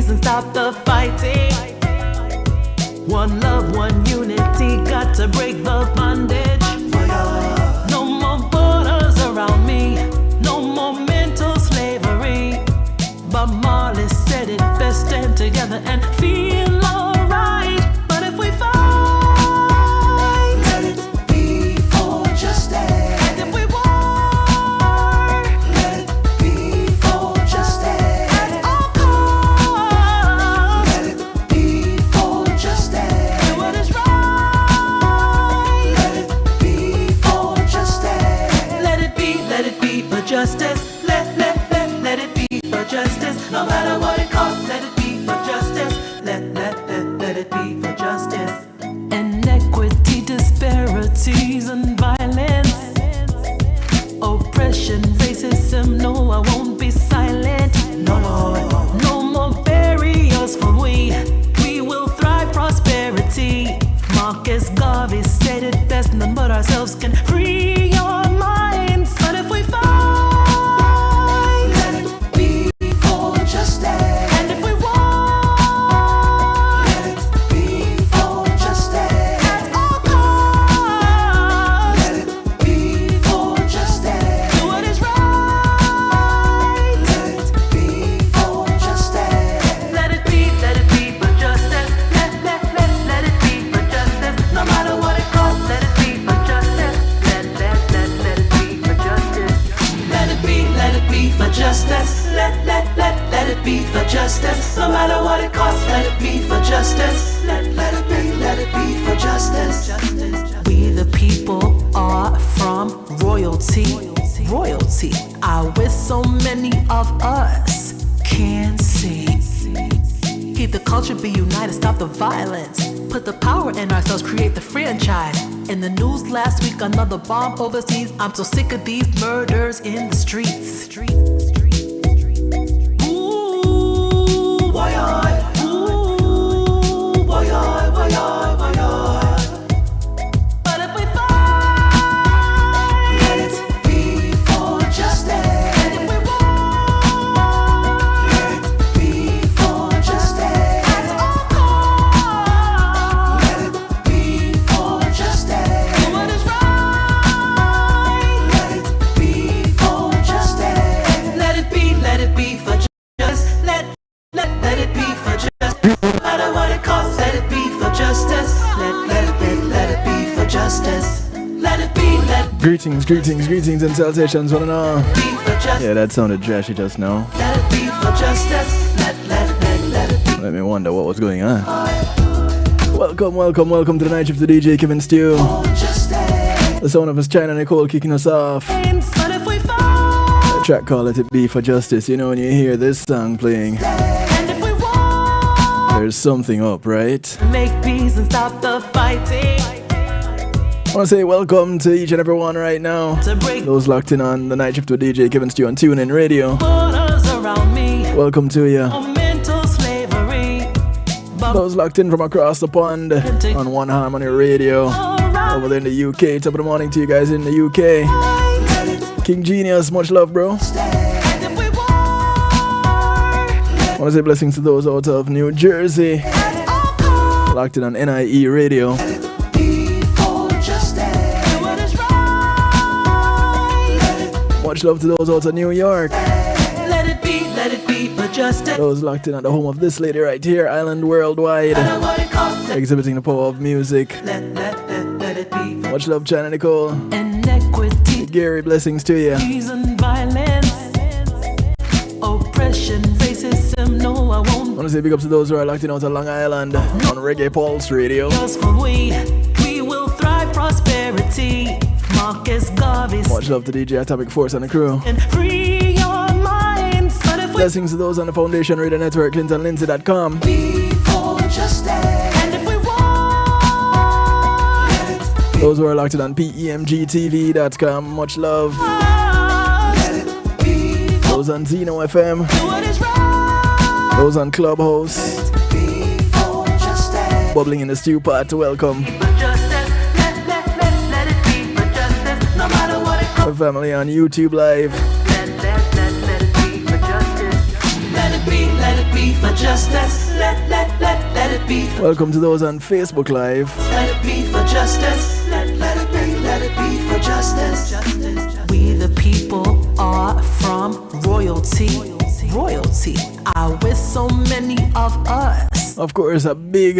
peace and stop the fighting. One love, one unity, got to break the bondage. No more borders around me, no more mental slavery. Bob Marley said it best, stand together and feel alright. But if we fight, let it be for justice. And if we war, let it be for justice. At all costs, let it be for justice. Do what is right, let it be for justice. Let it be for justice. Let it be for justice. No matter what it costs, let it be for justice. Let it be for justice. Inequity, disparities, and violence, oppression, racism. No, I won't be silent. No more barriers for we. We will thrive, prosperity. Marcus Garvey said it best. None but ourselves can free your minds. But if we fight, let it be for justice. No matter what it costs, let it be for justice. Let it be for justice. We the people are from royalty. Royalty, I wish so many of us can see. Keep the culture, be united, stop the violence. Put the power in ourselves, create the franchise. In the news last week, another bomb overseas. I'm so sick of these murders in the streets. But if we fight, let it be for justice. And if we war, let it be for justice. At all costs, let it be for justice. Do what is right, let it be for justice. Let it be for justice. Let it be for justice. No matter what it costs, let it be for justice. Let it be for justice. Let it be, Greetings and salutations, one and all. Yeah, that sounded trashy just now. Let it be for justice. Let it be. Let me wonder what was going on. Welcome to the night shift of DJ Kevin Stew. The sound of his China Nicole kicking us off. A track called Let It Be for Justice. You know, when you hear this song playing, there's something up, right? Make peace and stop the fighting. I want to say welcome to each and every one right now. Those locked in on the night shift with DJ Kevin Stew on TuneIn Radio. Welcome to you. Those locked in from across the pond on One Harmony Radio. Over there in the UK. Top of the morning to you guys in the UK. King Genius, much love, bro. I want to say blessings to those out of New Jersey. Locked in on NIE Radio. Much love to those out of New York. Let it be for justice. Those locked in at the home of this lady right here, Island Worldwide. Exhibiting the power of music. Let it be. Much love, China Nicole. Inequity, Gary, blessings to you. violence, oppression, racism. No, I won't. I want to say big up to those who are locked in out of Long Island on Reggae Pulse Radio. Just for we will thrive, prosperity. Marcus Garvey. Much love to DJ Atomic Force and the crew. And free your minds. But if Blessings to those on the Foundation Radio Network, ClintonLindsay.com. And if we want, Those who are locked in on PEMGTV.com, much love. Those on Zeno FM. Those on Clubhouse. Bubbling in the stew pot, welcome. Our family on YouTube Live. let it be for justice. Let it let it be for justice. Let it be. Welcome to those on Facebook Live. Let it be for justice. Let it be for justice. We the people are from royalty. Royalty are with so many of us. Of course, a big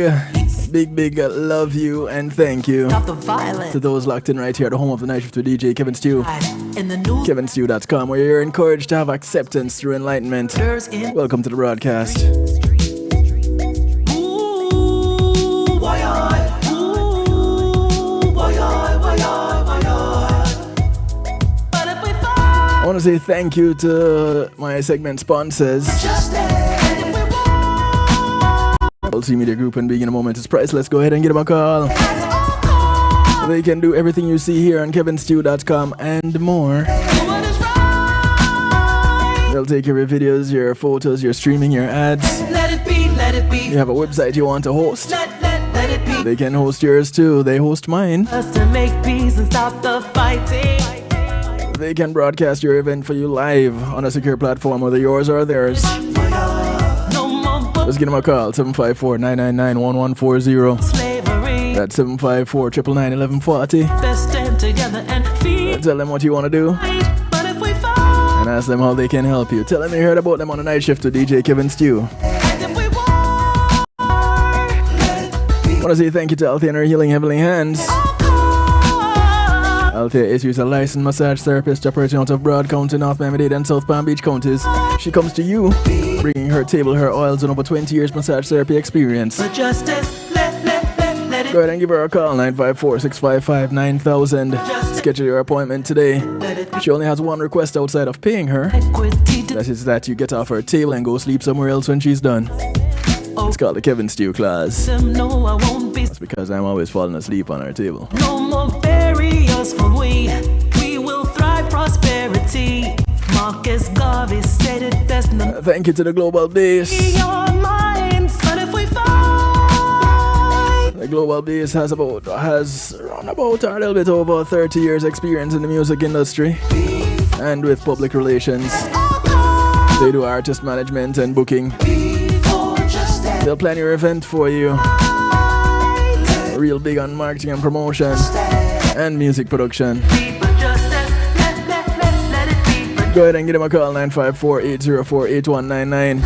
love you and thank you to those locked in right here at the home of the night shift with DJ Kevin Stew. KevinStew.com, where you're encouraged to have acceptance through enlightenment. Welcome to the broadcast. I want to say thank you to my segment sponsors. Multimedia Group and Being in a Moment is priceless. Go ahead and give them a call. They can do everything you see here on KevinStew.com and more. They'll take care of your videos, your photos, your streaming, your ads. Let it be, let it be. You have a website you want to host. Let it be. They can host yours too. They host mine. Us to make peace and stop the fighting. They can broadcast your event for you live on a secure platform, whether yours or theirs. Just give them a call, 754-999-1140. That's 754-999-1140. Tell them what you want to do and ask them how they can help you. Tell them you heard about them on the night shift with DJ Kevin Stew. I want to say thank you to Althea and her Healing Heavenly Hands. Althea is a licensed massage therapist operating out of Broad County, North Miami-Dade and South Palm Beach counties. She comes to you, bringing her table, her oils, and over 20 years massage therapy experience. Go ahead and give her a call, 954-655-9000. Schedule your appointment today. She only has one request outside of paying her. That is that you get off her table and go sleep somewhere else when she's done. It's called the Kevin Stew class. That's because I'm always falling asleep on our table. No more barriers for we will thrive prosperity. Marcus Garvey said it best. Thank you to the Global Base. The Global Base has around about a little bit over 30 years experience in the music industry and with public relations. They do artist management and booking. They'll plan your event for you. Real big on marketing and promotion and music production. Go ahead and give them a call, 954-804-8199.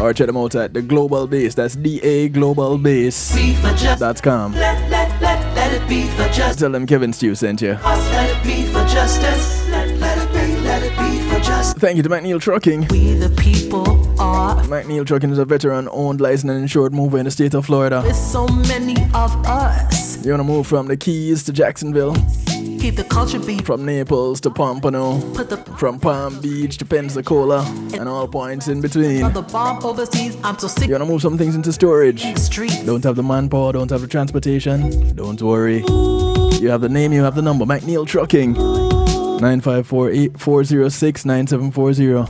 Or check them out at the Global Base. That's daglobalbase.com. Tell them Kevin Stew sent you. Thank you to McNeil Trucking. We the people are. McNeil Trucking is a veteran-owned, licensed and insured mover in the state of Florida. With so many of us. You want to move from the Keys to Jacksonville? Keep the culture beat. From Naples to Pompano, from Palm Beach to Pensacola, and all points in between. The bomb overseas, I'm so sick. You want to move some things into storage? Don't have the manpower, don't have the transportation? Don't worry. You have the name, you have the number. McNeil Trucking. 954-406-9740.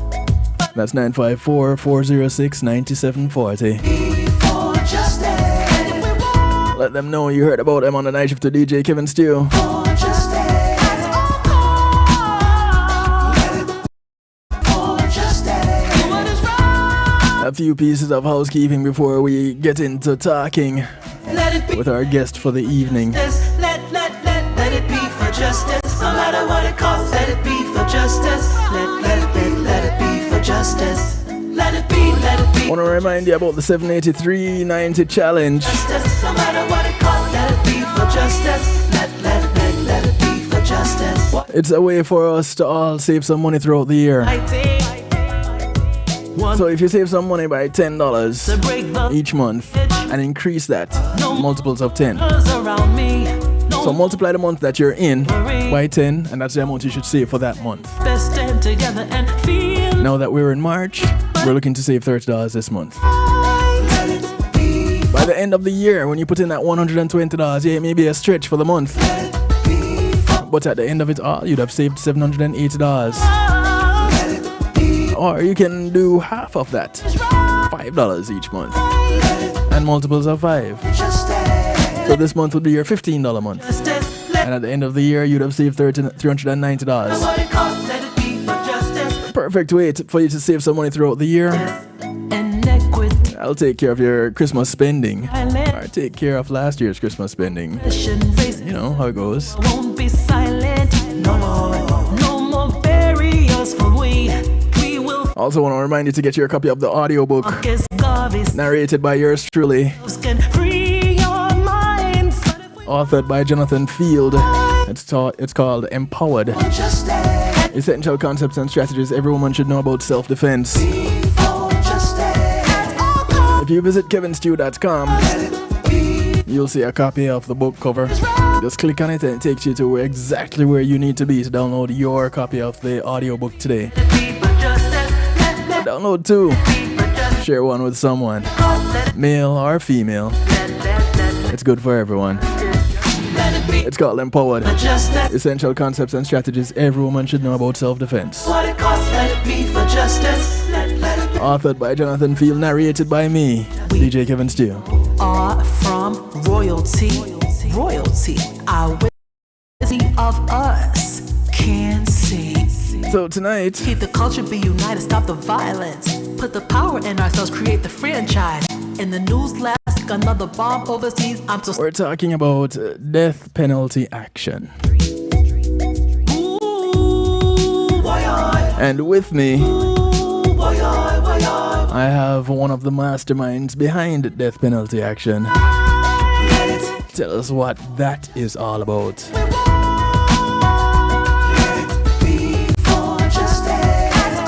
That's 954-406-9740. Let them know you heard about them on the night shift to DJ Kevin Stew. A few pieces of housekeeping before we get into talking with our guest for the evening. Let it be for justice. No matter what it costs, let it be for justice. Let it be for justice. Let it be, let it be. I want to remind you about the 783.90 challenge. Justice, no matter what it costs, let it be for justice. Let it be for justice. It's a way for us to all save some money throughout the year. So if you save some money by $10 each month and increase that multiples of 10. So multiply the month that you're in by 10, and that's the amount you should save for that month. Now that we're in March, we're looking to save $30 this month. By the end of the year, when you put in that $120, yeah, it may be a stretch for the month. But at the end of it all, you'd have saved $780. Or you can do half of that, $5 each month, and multiples of 5. So this month would be your $15 month, and at the end of the year you'd have saved $390. Perfect way for you to save some money throughout the year I'll take care of your Christmas spending. Or take care of last year's Christmas spending. You know how it goes. Won't be silent. No more barriers for we. We will. Also want to remind you to get your copy of the audiobook narrated by yours truly, authored by Jonathan Field. It's called Empowered. Essential concepts and strategies every woman should know about self-defense. If you visit kevinstew.com, you'll see a copy of the book cover. Just click on it and it takes you to exactly where you need to be to download your copy of the audiobook today. Download two. Share one with someone, male or female. It's good for everyone. It's called Empowered. Essential concepts and strategies every woman should know about self-defense. Authored by Jonathan Field, narrated by me, DJ Kevin Stew. Are from royalty. Royalty. Our way of us can see. So tonight, Keep the culture, be united, stop the violence. Put the power in ourselves, create the franchise. In the news last week, another bomb overseas. We're talking about death penalty action. And with me, I have one of the masterminds behind death penalty action. Tell us what that is all about.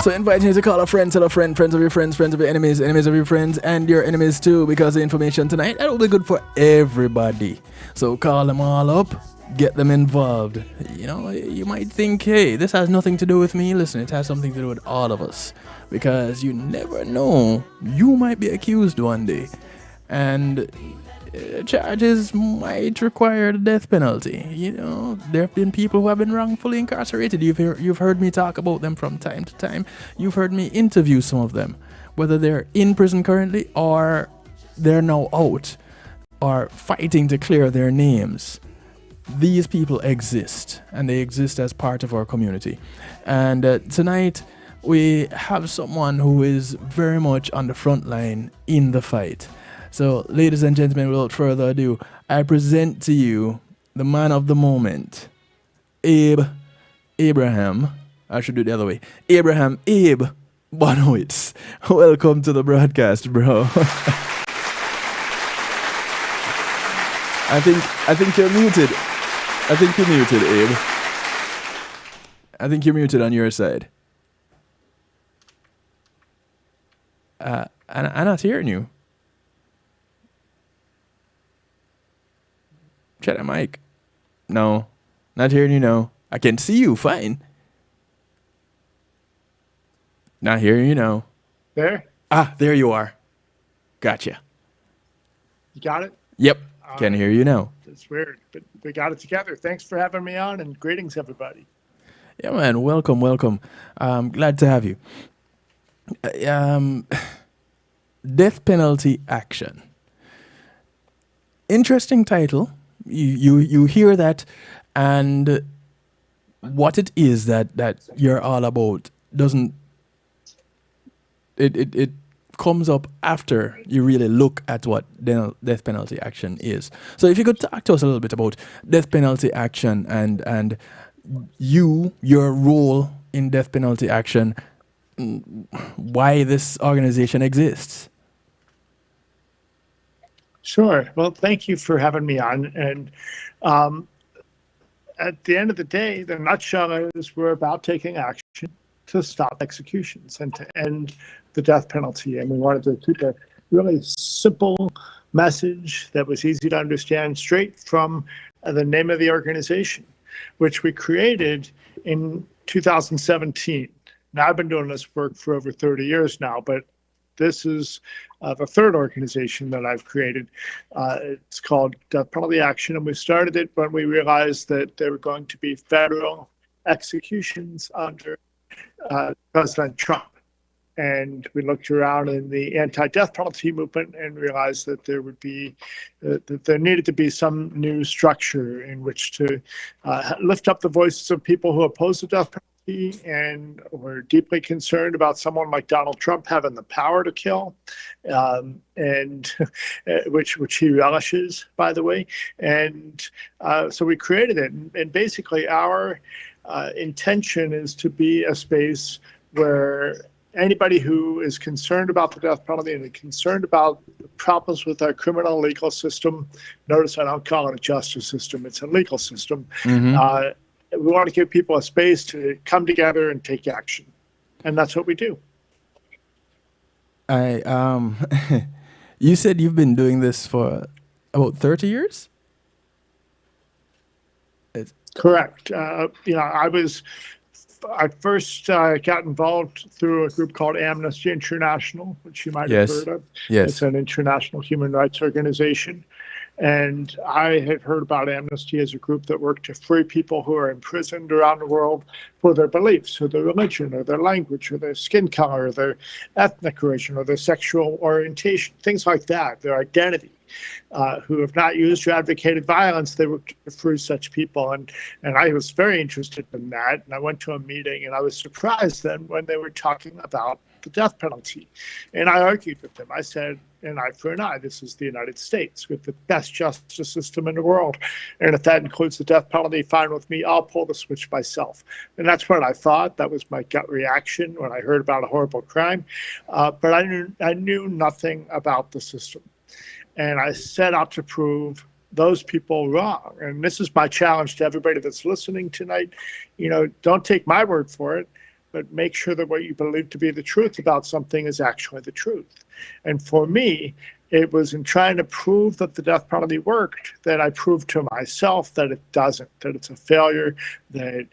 So inviting you to call a friend, tell a friend, friends of your friends, friends of your enemies, enemies of your friends, and your enemies too, because the information tonight, that will be good for everybody. So call them all up, get them involved. You know, you might think, hey, this has nothing to do with me. Listen, it has something to do with all of us, because you never know, you might be accused one day, and charges might require the death penalty. You know, there have been people who have been wrongfully incarcerated. You've heard me talk about them from time to time. You've heard me interview some of them, whether they're in prison currently or they're now out or fighting to clear their names. These people exist, and they exist as part of our community. And tonight we have someone who is very much on the front line in the fight. So, ladies and gentlemen, without further ado, I present to you the man of the moment, Abraham. I should do it the other way. Abraham Bonowitz. Welcome to the broadcast, bro. I think you're muted. I think you're muted, Abe. I think you're muted on your side. I'm not hearing you. Check that mic. No. Not hearing you, no. I can see you, fine. Not hearing you, no. There? Ah, there you are. Gotcha. You got it? Yep. Can hear you now. It's weird, but we got it together. Thanks for having me on, and greetings, everybody. Yeah, man. Welcome, welcome. Glad to have you. Death penalty action. Interesting title. You hear that, and what it is that you're all about doesn't it comes up after you really look at what death penalty action is. So if you could talk to us a little bit about death penalty action and your role in death penalty action, why this organization exists. Sure. Well, thank you for having me on. And at the end of the day, the nutshell is we're about taking action to stop executions and to end the death penalty. And we wanted to keep a really simple message that was easy to understand straight from the name of the organization, which we created in 2017. Now, I've been doing this work for over 30 years now, but this is the third organization that I've created. It's called Death Penalty Action, and we started it when we realized that there were going to be federal executions under President Trump. And we looked around in the anti-death penalty movement and realized that there would be, that there needed to be some new structure in which to lift up the voices of people who oppose the death penalty and we're deeply concerned about someone like Donald Trump having the power to kill, and which he relishes, by the way. And so we created it, and basically our intention is to be a space where anybody who is concerned about the death penalty and concerned about the problems with our criminal legal system, notice I don't call it a justice system, it's a legal system. We want to give people a space to come together and take action. And that's what we do. You said you've been doing this for about 30 years? Correct. I first got involved through a group called Amnesty International, which you might have heard of. Yes. It's an international human rights organization. And I had heard about Amnesty as a group that worked to free people who are imprisoned around the world for their beliefs, or their religion, or their language, or their skin color, or their ethnic origin, or their sexual orientation, things like that, their identity. Who have not used or advocated violence, they work to free such people. And I was very interested in that. And I went to a meeting, and I was surprised then when they were talking about the death penalty. And I argued with them. I said, an eye for an eye. This is the United States with the best justice system in the world. And if that includes the death penalty, fine with me. I'll pull the switch myself. And that's what I thought. That was my gut reaction when I heard about a horrible crime. But I knew nothing about the system. And I set out to prove those people wrong. And this is my challenge to everybody that's listening tonight. Don't take my word for it, but make sure that what you believe to be the truth about something is actually the truth. And for me, it was in trying to prove that the death penalty worked that I proved to myself that it doesn't, that it's a failure, that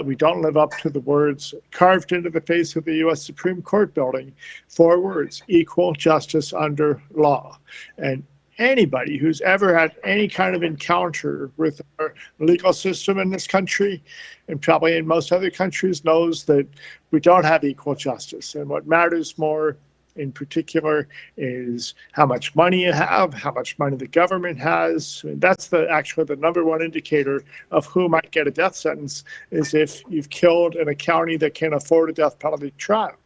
we don't live up to the words carved into the face of the U.S. Supreme Court building, 4 words, equal justice under law. And anybody who's ever had any kind of encounter with our legal system in this country, and probably in most other countries, knows that we don't have equal justice. And what matters more in particular is how much money you have, how much money the government has. And that's actually the number one indicator of who might get a death sentence, is if you've killed in a county that can afford a death penalty trial.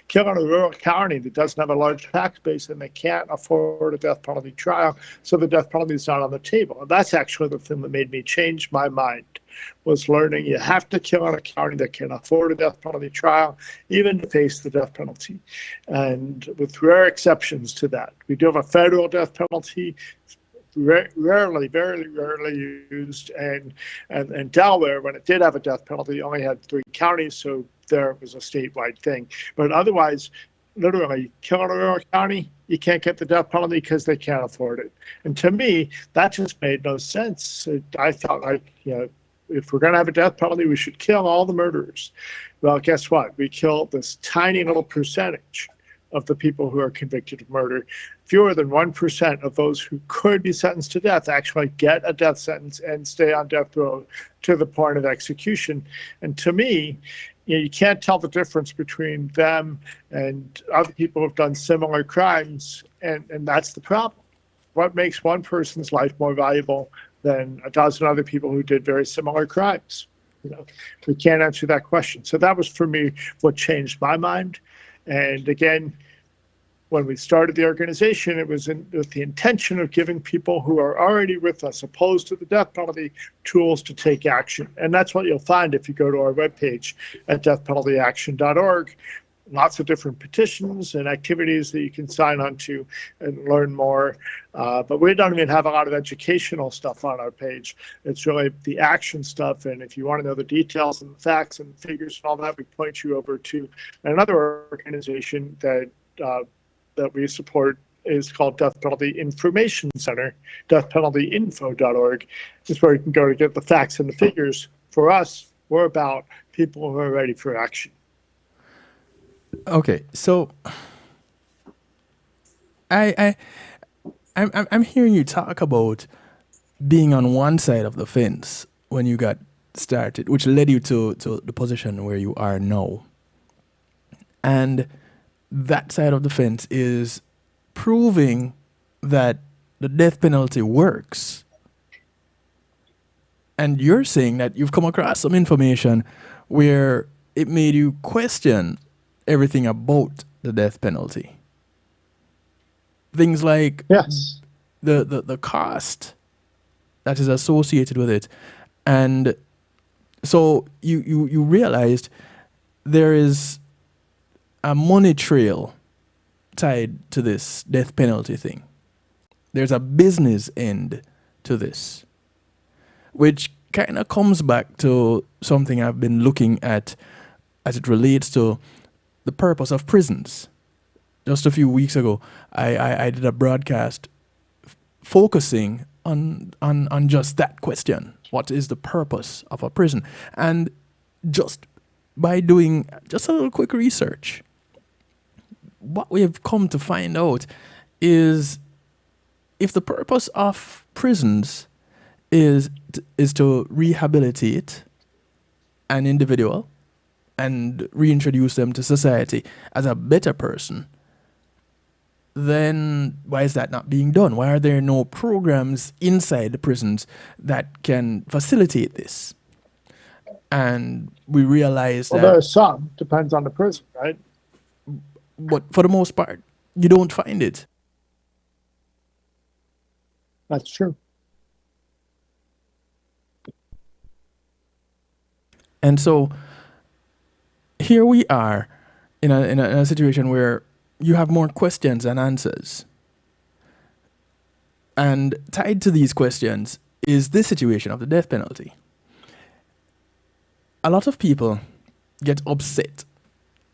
Kill in a rural county that doesn't have a large tax base and they can't afford a death penalty trial, so the death penalty is not on the table. And that's actually the thing that made me change my mind, was learning you have to kill in a county that can afford a death penalty trial, even to face the death penalty. And with rare exceptions to that, we do have a federal death penalty, rarely, very rarely used. And Delaware, when it did have a death penalty, only had 3 counties, so there was a statewide thing. But otherwise, literally, kill in a rural county, you can't get the death penalty because they can't afford it. And to me, that just made no sense. I felt like, if we're going to have a death penalty, we should kill all the murderers. Well, guess what? We kill this tiny little percentage of the people who are convicted of murder. Fewer than 1% of those who could be sentenced to death actually get a death sentence and stay on death row to the point of execution. And to me, you can't tell the difference between them and other people who've done similar crimes, and that's the problem. What makes one person's life more valuable than a dozen other people who did very similar crimes? We can't answer that question. So that was, for me, what changed my mind. And again, when we started the organization, it was with the intention of giving people who are already with us, opposed to the death penalty, tools to take action. And that's what you'll find if you go to our webpage at deathpenaltyaction.org. Lots of different petitions and activities that you can sign on to and learn more. But we don't even have a lot of educational stuff on our page. It's really the action stuff. And if you want to know the details and the facts and figures and all that, we point you over to another organization that we support, is called Death Penalty Information Center. Deathpenaltyinfo.org is where you can go to get the facts and the figures. For us, we're about people who are ready for action. Okay, so I'm hearing you talk about being on one side of the fence when you got started, which led you to the position where you are now. And that side of the fence is proving that the death penalty works. And you're saying that you've come across some information where it made you question everything about the death penalty. Things like Yes. the cost that is associated with it. And so you realized there is a money trail tied to this death penalty thing. There's a business end to this, which kind of comes back to something I've been looking at as it relates to the purpose of prisons. Just a few weeks ago, I did a broadcast focusing on just that question. What is the purpose of a prison? And just by doing just a little quick research, what we have come to find out is if the purpose of prisons is to rehabilitate an individual and reintroduce them to society as a better person, then why is that not being done? Why are there no programs inside the prisons that can facilitate this? And we realize Well, that... there are some. Depends on the prison, right? But for the most part, you don't find it. That's true. And so here we are in a situation where you have more questions than answers. And tied to these questions is this situation of the death penalty. A lot of people get upset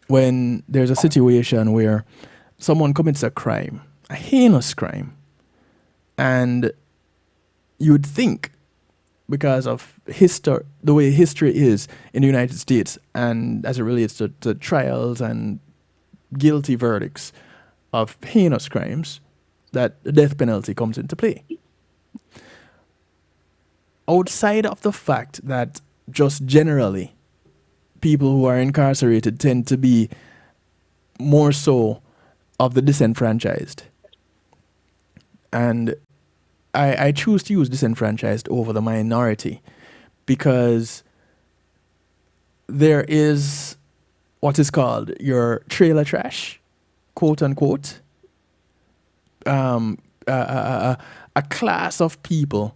when there's a situation where someone commits a crime, a heinous crime, and you would think, because of the way history is in the United States and as it relates to trials and guilty verdicts of heinous crimes, that the death penalty comes into play. Outside of the fact that just generally people who are incarcerated tend to be more so of the disenfranchised, and I choose to use disenfranchised over the minority because there is what is called your trailer trash, quote unquote, a class of people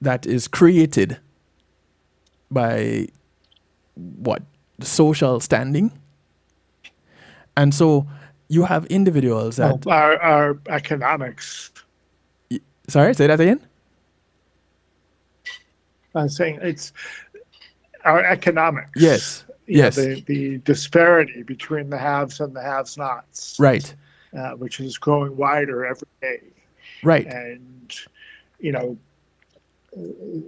that is created by what? The social standing. And so you have individuals that... our economics. Sorry, say that again? I'm saying it's our economics. Yes. Yes. The disparity between the haves and the have-nots. Right. Which is growing wider every day. Right. And,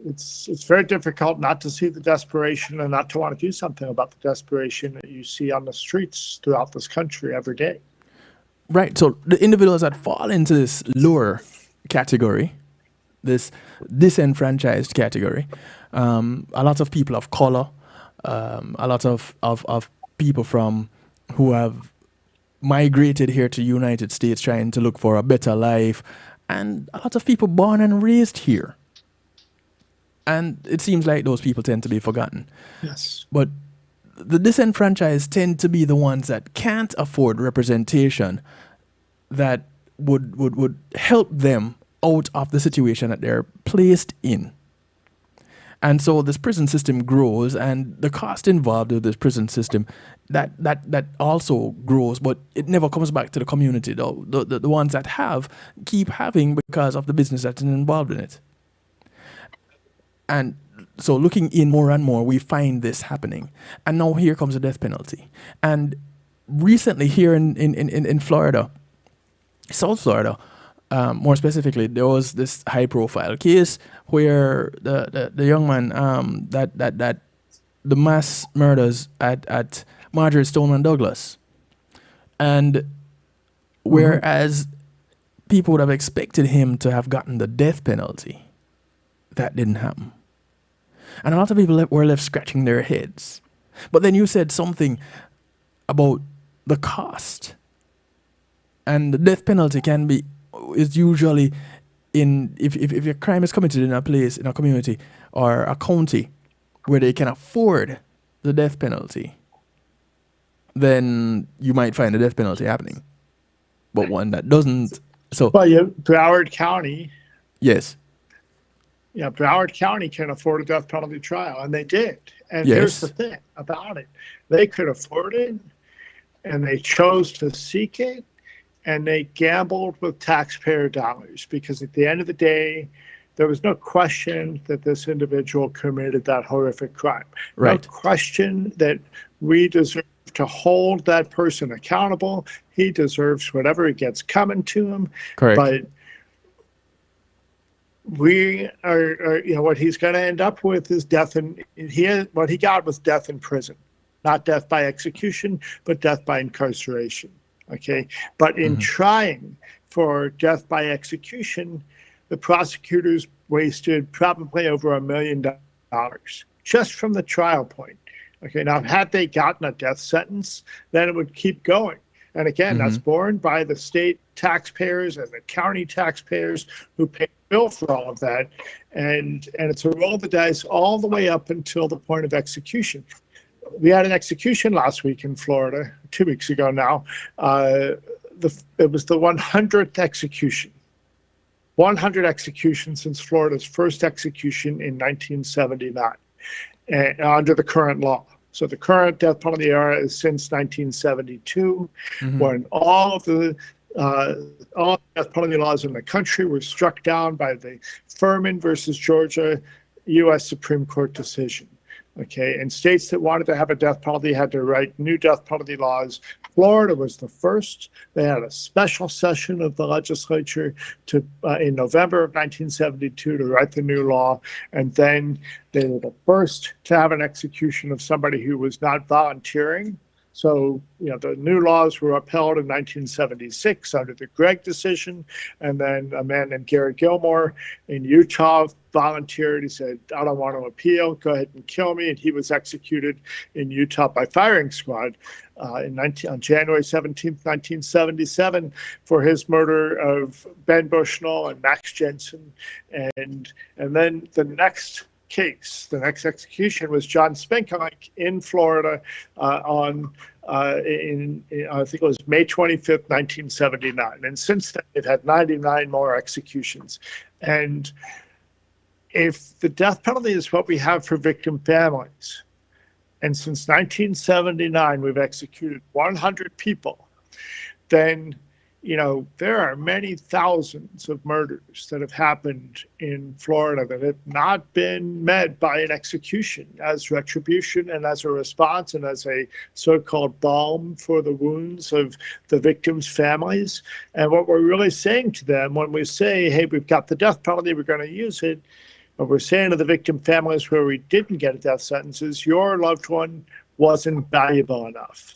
it's very difficult not to see the desperation and not to want to do something about the desperation that you see on the streets throughout this country every day. Right. So the individuals that fall into this lower category, this disenfranchised category, a lot of people of color, a lot of people who have migrated here to United States trying to look for a better life, and a lot of people born and raised here. And it seems like those people tend to be forgotten. Yes. But the disenfranchised tend to be the ones that can't afford representation that would help them out of the situation that they're placed in. And so this prison system grows, and the cost involved with this prison system, that also grows, but it never comes back to the community, though. The ones that have keep having because of the business that's involved in it. And so looking in more and more, we find this happening. And now here comes the death penalty. And recently here in Florida, South Florida, more specifically, there was this high-profile case where the young man that the mass murders at Marjorie Stoneman Douglas, and whereas people would have expected him to have gotten the death penalty, that didn't happen, and a lot of people were left scratching their heads. But then you said something about the cost, and the death penalty is usually if a crime is committed in a place, in a community or a county where they can afford the death penalty, then you might find the death penalty happening. But one that doesn't, so Well, Broward County, yes, Broward County can afford a death penalty trial, and they did. And Yes. here's the thing about it. They could afford it, and they chose to seek it, and they gambled with taxpayer dollars because at the end of the day, there was no question that this individual committed that horrific crime. Right. No question that we deserve to hold that person accountable. He deserves whatever he gets coming to him. correct. But we are what he's going to end up with is death, and what he got was death in prison, not death by execution, but death by incarceration. Okay, but in trying for death by execution, the prosecutors wasted probably over $1 million just from the trial point. Okay, now had they gotten a death sentence, then it would keep going. And again, that's borne by the state taxpayers and the county taxpayers who pay the bill for all of that. And it's a roll of the dice all the way up until the point of execution. We had an execution last week in Florida, 2 weeks ago now. It was the 100th execution. 100 executions since Florida's first execution in 1979 under the current law. So the current death penalty era is since 1972, when all death penalty laws in the country were struck down by the Furman versus Georgia U.S. Supreme Court decision. Okay, and states that wanted to have a death penalty had to write new death penalty laws. Florida was the first. They had a special session of the legislature in November of 1972 to write the new law, and then they were the first to have an execution of somebody who was not volunteering. So, the new laws were upheld in 1976 under the Gregg decision. And then a man named Gary Gilmore in Utah volunteered. He said, I don't want to appeal. Go ahead and kill me. And he was executed in Utah by firing squad on January 17th, 1977 for his murder of Ben Bushnell and Max Jensen. And then the next execution was John Spinkovic in Florida on I think it was May 25th, 1979. And since then, they've had 99 more executions. And if the death penalty is what we have for victim families, and since 1979 we've executed 100 people, then there are many thousands of murders that have happened in Florida that have not been met by an execution as retribution and as a response and as a so-called balm for the wounds of the victims' families. And what we're really saying to them when we say, hey, we've got the death penalty, we're going to use it, what we're saying to the victim families where we didn't get a death sentence is your loved one wasn't valuable enough.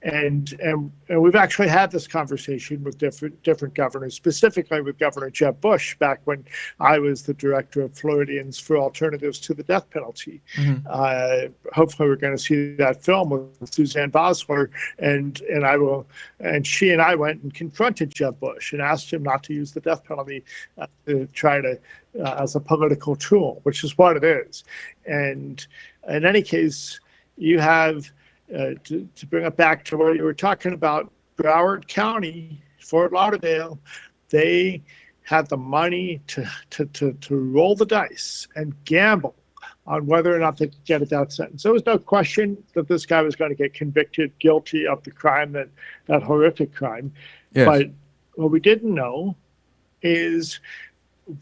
And we've actually had this conversation with different governors, specifically with Governor Jeb Bush back when I was the director of Floridians for Alternatives to the Death Penalty. Hopefully, we're going to see that film with Suzanne Bosler, and she and I went and confronted Jeb Bush and asked him not to use the death penalty to try to as a political tool, which is what it is. And in any case, you have. To bring it back to where you were talking about, Broward County, Fort Lauderdale, they had the money to roll the dice and gamble on whether or not they could get a death sentence. There was no question that this guy was going to get convicted guilty of the crime, that horrific crime. Yes. But what we didn't know is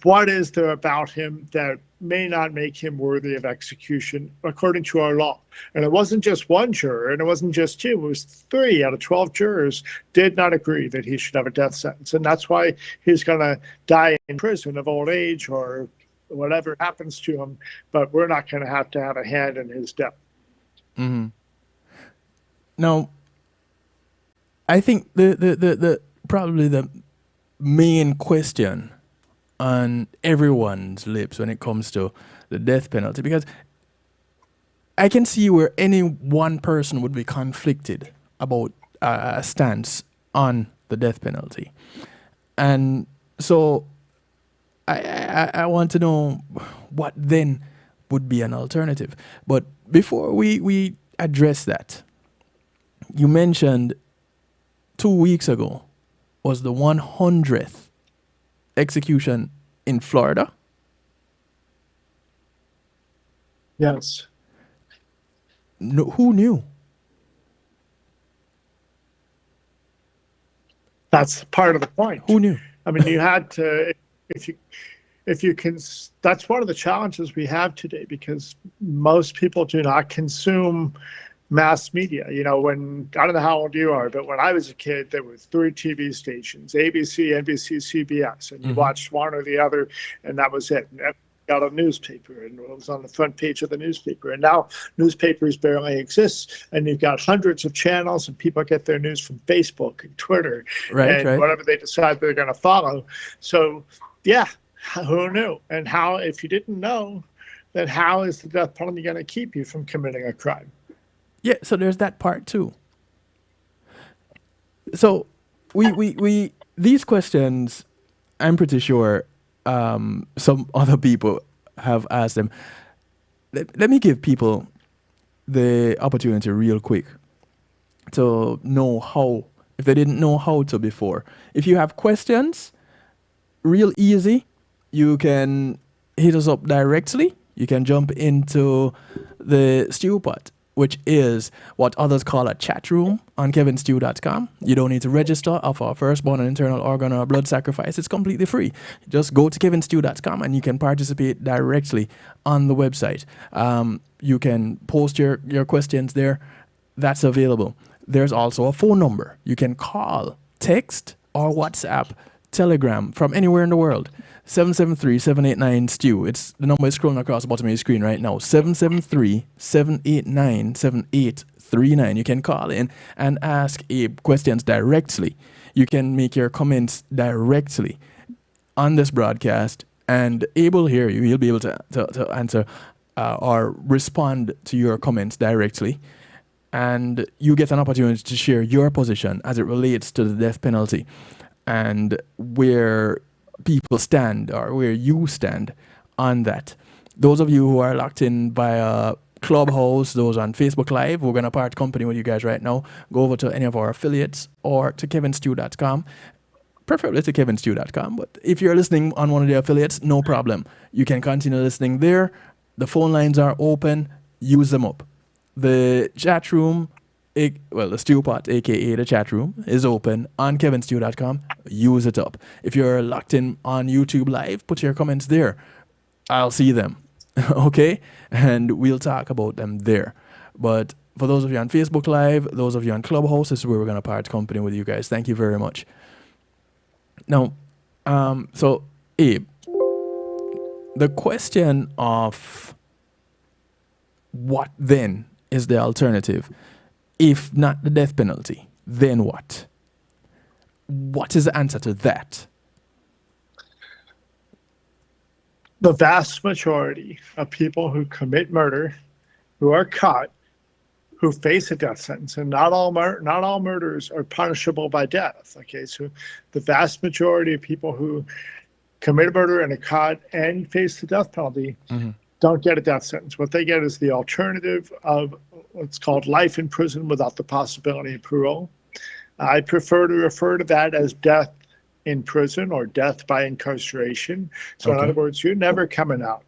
what is there about him that may not make him worthy of execution according to our law. And it wasn't just one juror, and it wasn't just two, it was 3 out of 12 jurors did not agree that he should have a death sentence. And that's why he's going to die in prison of old age or whatever happens to him, but we're not going to have a hand in his death. Now, I think the probably the main question on everyone's lips when it comes to the death penalty, because I can see where any one person would be conflicted about a stance on the death penalty. And so I want to know what then would be an alternative. But before we address that, you mentioned 2 weeks ago was the 100th execution in Florida. Yes. No, who knew? That's part of the point. Who knew? I mean, you had to, if you can, that's one of the challenges we have today, because most people do not consume mass media. You know, when, I don't know how old you are, but when I was a kid, there were 3 TV stations: ABC, NBC, CBS, and you watched one or the other, and that was it. And got a newspaper, and it was on the front page of the newspaper. And now newspapers barely exist, and you've got hundreds of channels, and people get their news from Facebook and Twitter, and whatever they decide they're going to follow. So, yeah, who knew? And how, if you didn't know, then how is the death penalty going to keep you from committing a crime? Yeah, so there's that part too. So we these questions, I'm pretty sure some other people have asked them. Let me give people the opportunity real quick to know how, if they didn't know how to before. If you have questions, real easy, you can hit us up directly. You can jump into the stew pot, which is what others call a chat room on kevinstew.com. You don't need to register, offer a firstborn, an internal organ, or a blood sacrifice. It's completely free. Just go to kevinstew.com and you can participate directly on the website. You can post your questions there. That's available. There's also a phone number. You can call, text, or WhatsApp, Telegram from anywhere in the world. 773-789-STEW. It's the number is scrolling across the bottom of your screen right now. 773-789-7839. You can call in and ask Abe questions directly. You can make your comments directly on this broadcast, and Abe will hear you. He'll be able to answer or respond to your comments directly. And you get an opportunity to share your position as it relates to the death penalty and where people stand or where you stand on that. Those of you who are locked in via Clubhouse, those on Facebook Live, we're going to part company with you guys right now. Go over to any of our affiliates or to kevinstew.com, preferably to kevinstew.com. But if you're listening on one of the affiliates, no problem. You can continue listening there. The phone lines are open. Use them up. The chat room, the stew pot, aka the chat room, is open on kevinstew.com. Use it up. If you're locked in on YouTube Live, put your comments there. I'll see them. Okay? And we'll talk about them there. But for those of you on Facebook Live, those of you on Clubhouse, this is where we're going to part company with you guys. Thank you very much. Now, so Abe, the question of what then is the alternative? If not the death penalty, then what? What is the answer to that? The vast majority of people who commit murder, who are caught, who face a death sentence, and not all murders are punishable by death. Okay, so the vast majority of people who commit a murder and are caught and face the death penalty don't get a death sentence. What they get is the alternative of what's called life in prison without the possibility of parole. I prefer to refer to that as death in prison or death by incarceration. So in other words, you're never coming out.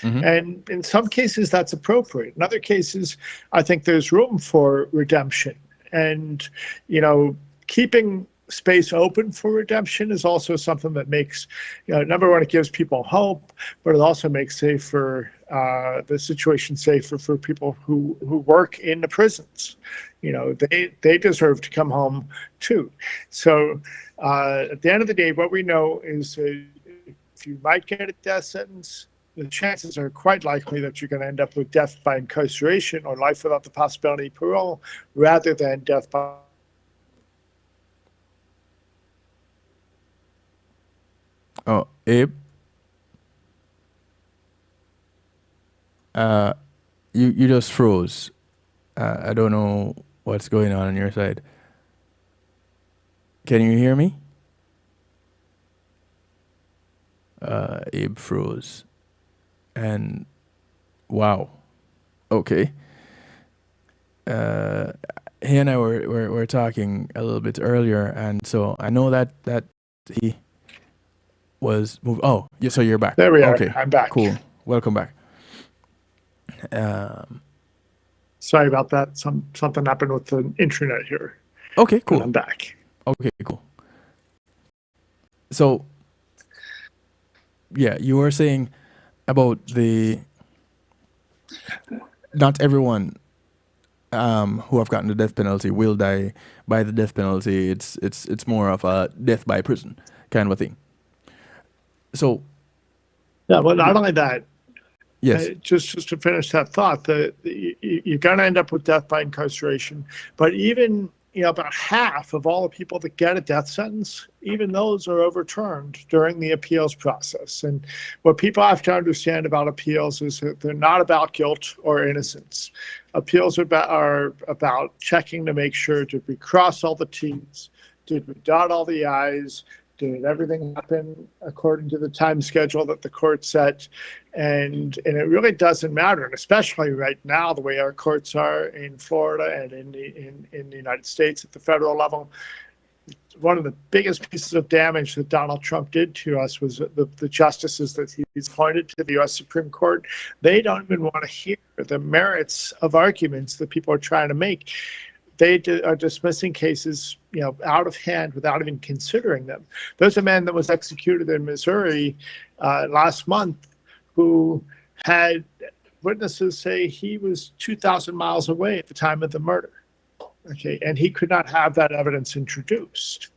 And in some cases, that's appropriate. In other cases, I think there's room for redemption. And, you know, keeping space open for redemption is also something that makes, number one, it gives people hope, but it also makes safer the situation safer for people who work in the prisons. You know, they deserve to come home too. So at the end of the day, what we know is if you might get a death sentence, the chances are quite likely that you're going to end up with death by incarceration or life without the possibility of parole rather than death by... Oh, Abe? You just froze. I don't know what's going on your side. Can you hear me? Abe froze. And Wow. Okay. He and I were talking a little bit earlier, and so I know that he was moved. Oh, yeah, so you're back. There we are. Okay, I'm back. cool. Welcome back. Sorry about that. Something happened with the internet here. Okay, cool. But I'm back. Okay, cool. So, yeah, you were saying about not everyone who have gotten the death penalty will die by the death penalty. It's more of a death by prison kind of a thing. So, yeah, well, not only that. Yes. Just to finish that thought, you're going to end up with death by incarceration. But even about half of all the people that get a death sentence, even those are overturned during the appeals process. And what people have to understand about appeals is that they're not about guilt or innocence. Appeals are about checking to make sure, did we cross all the T's? Did we dot all the I's? Did everything happen according to the time schedule that the court set? And it really doesn't matter, and especially right now, the way our courts are in Florida and in the United States at the federal level. One of the biggest pieces of damage that Donald Trump did to us was the justices that he's appointed to the U.S. Supreme Court. They don't even want to hear the merits of arguments that people are trying to make. They are dismissing cases, out of hand without even considering them. There's a man that was executed in Missouri last month who had witnesses say he was 2,000 miles away at the time of the murder. Okay, and he could not have that evidence introduced.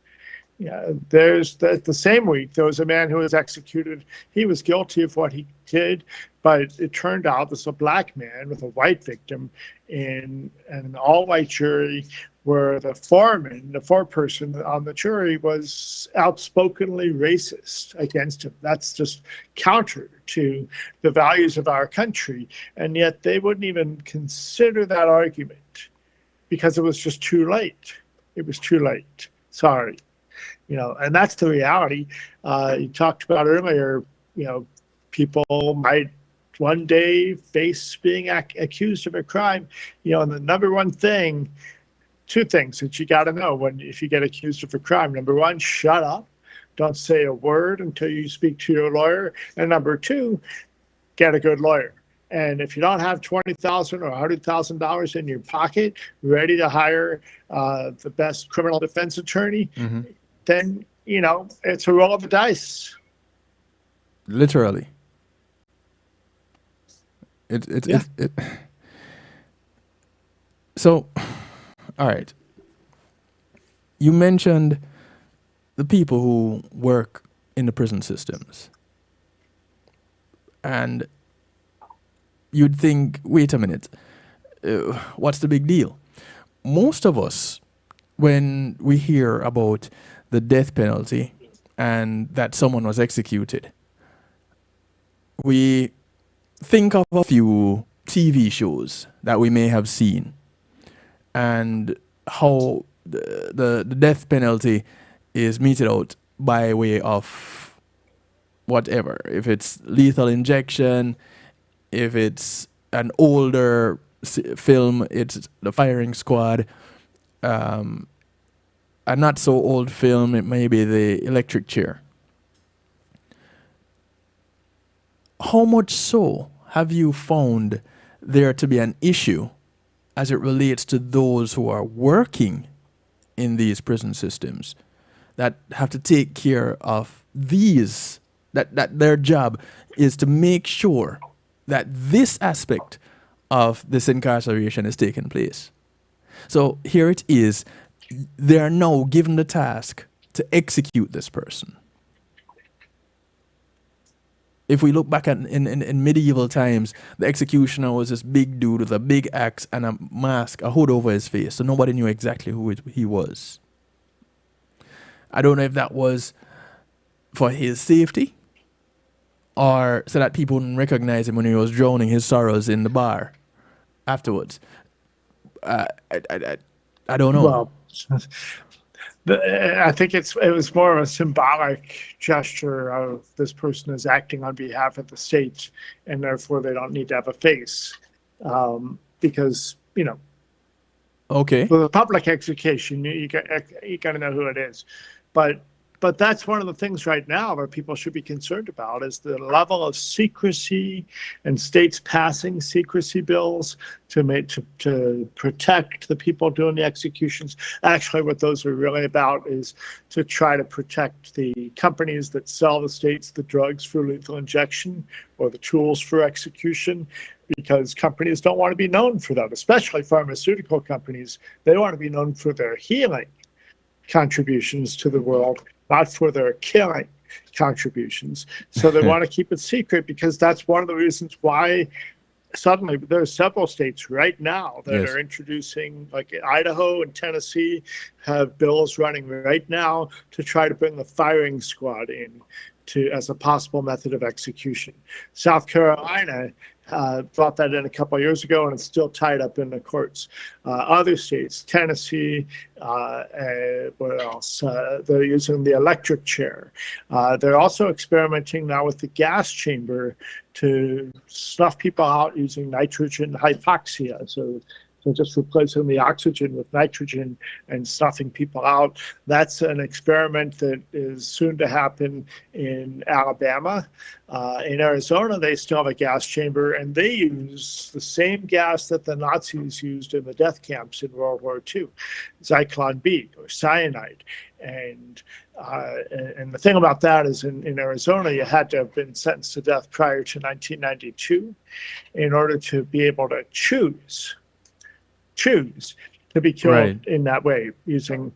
There's the same week, there was a man who was executed. He was guilty of what he did, but it turned out this was a black man with a white victim in an all-white jury where the foreperson on the jury was outspokenly racist against him. That's just counter to the values of our country. And yet they wouldn't even consider that argument because it was just too late. It was too late. Sorry. And that's the reality. You talked about earlier, people might one day face being accused of a crime. And the number one thing, two things that you got to know if you get accused of a crime. Number one, shut up. Don't say a word until you speak to your lawyer. And number two, get a good lawyer. And if you don't have $20,000 or $100,000 in your pocket, ready to hire the best criminal defense attorney, then, it's a roll of the dice. Literally. So, all right. You mentioned the people who work in the prison systems. And you'd think, wait a minute, what's the big deal? Most of us, when we hear about the death penalty and that someone was executed, we think of a few TV shows that we may have seen and how the death penalty is meted out by way of whatever. If it's lethal injection, if it's an older film, it's the firing squad. A not so old film, it may be the electric chair. How much so have you found there to be an issue as it relates to those who are working in these prison systems that have to take care of these, that their job is to make sure that this aspect of this incarceration is taking place? So here it is. They are now given the task to execute this person. If we look back at in medieval times, the executioner was this big dude with a big axe and a mask, a hood over his face, so nobody knew exactly who he was. I don't know if that was for his safety or so that people wouldn't recognize him when he was drowning his sorrows in the bar afterwards. I don't know. Well, I think it was more of a symbolic gesture of this person is acting on behalf of the state, and therefore they don't need to have a face, because Okay. with a public execution, you got to know who it is, but that's one of the things right now that people should be concerned about is the level of secrecy and states passing secrecy bills to protect the people doing the executions. Actually, what those are really about is to try to protect the companies that sell the states the drugs for lethal injection or the tools for execution, because companies don't want to be known for that, especially pharmaceutical companies. They want to be known for their healing contributions to the world, not for their killing contributions. So they want to keep it secret, because that's one of the reasons why suddenly there are several states right now that are introducing, like Idaho and Tennessee have bills running right now to try to bring the firing squad in as a possible method of execution. South Carolina brought that in a couple of years ago, and it's still tied up in the courts. Other states, Tennessee, what else? They're using the electric chair. They're also experimenting now with the gas chamber to snuff people out using nitrogen hypoxia. So just replacing the oxygen with nitrogen and snuffing people out. That's an experiment that is soon to happen in Alabama. In Arizona, they still have a gas chamber, and they use the same gas that the Nazis used in the death camps in World War II, Zyklon B, or cyanide. And the thing about that is in Arizona, you had to have been sentenced to death prior to 1992 in order to be able to choose to be killed in that way using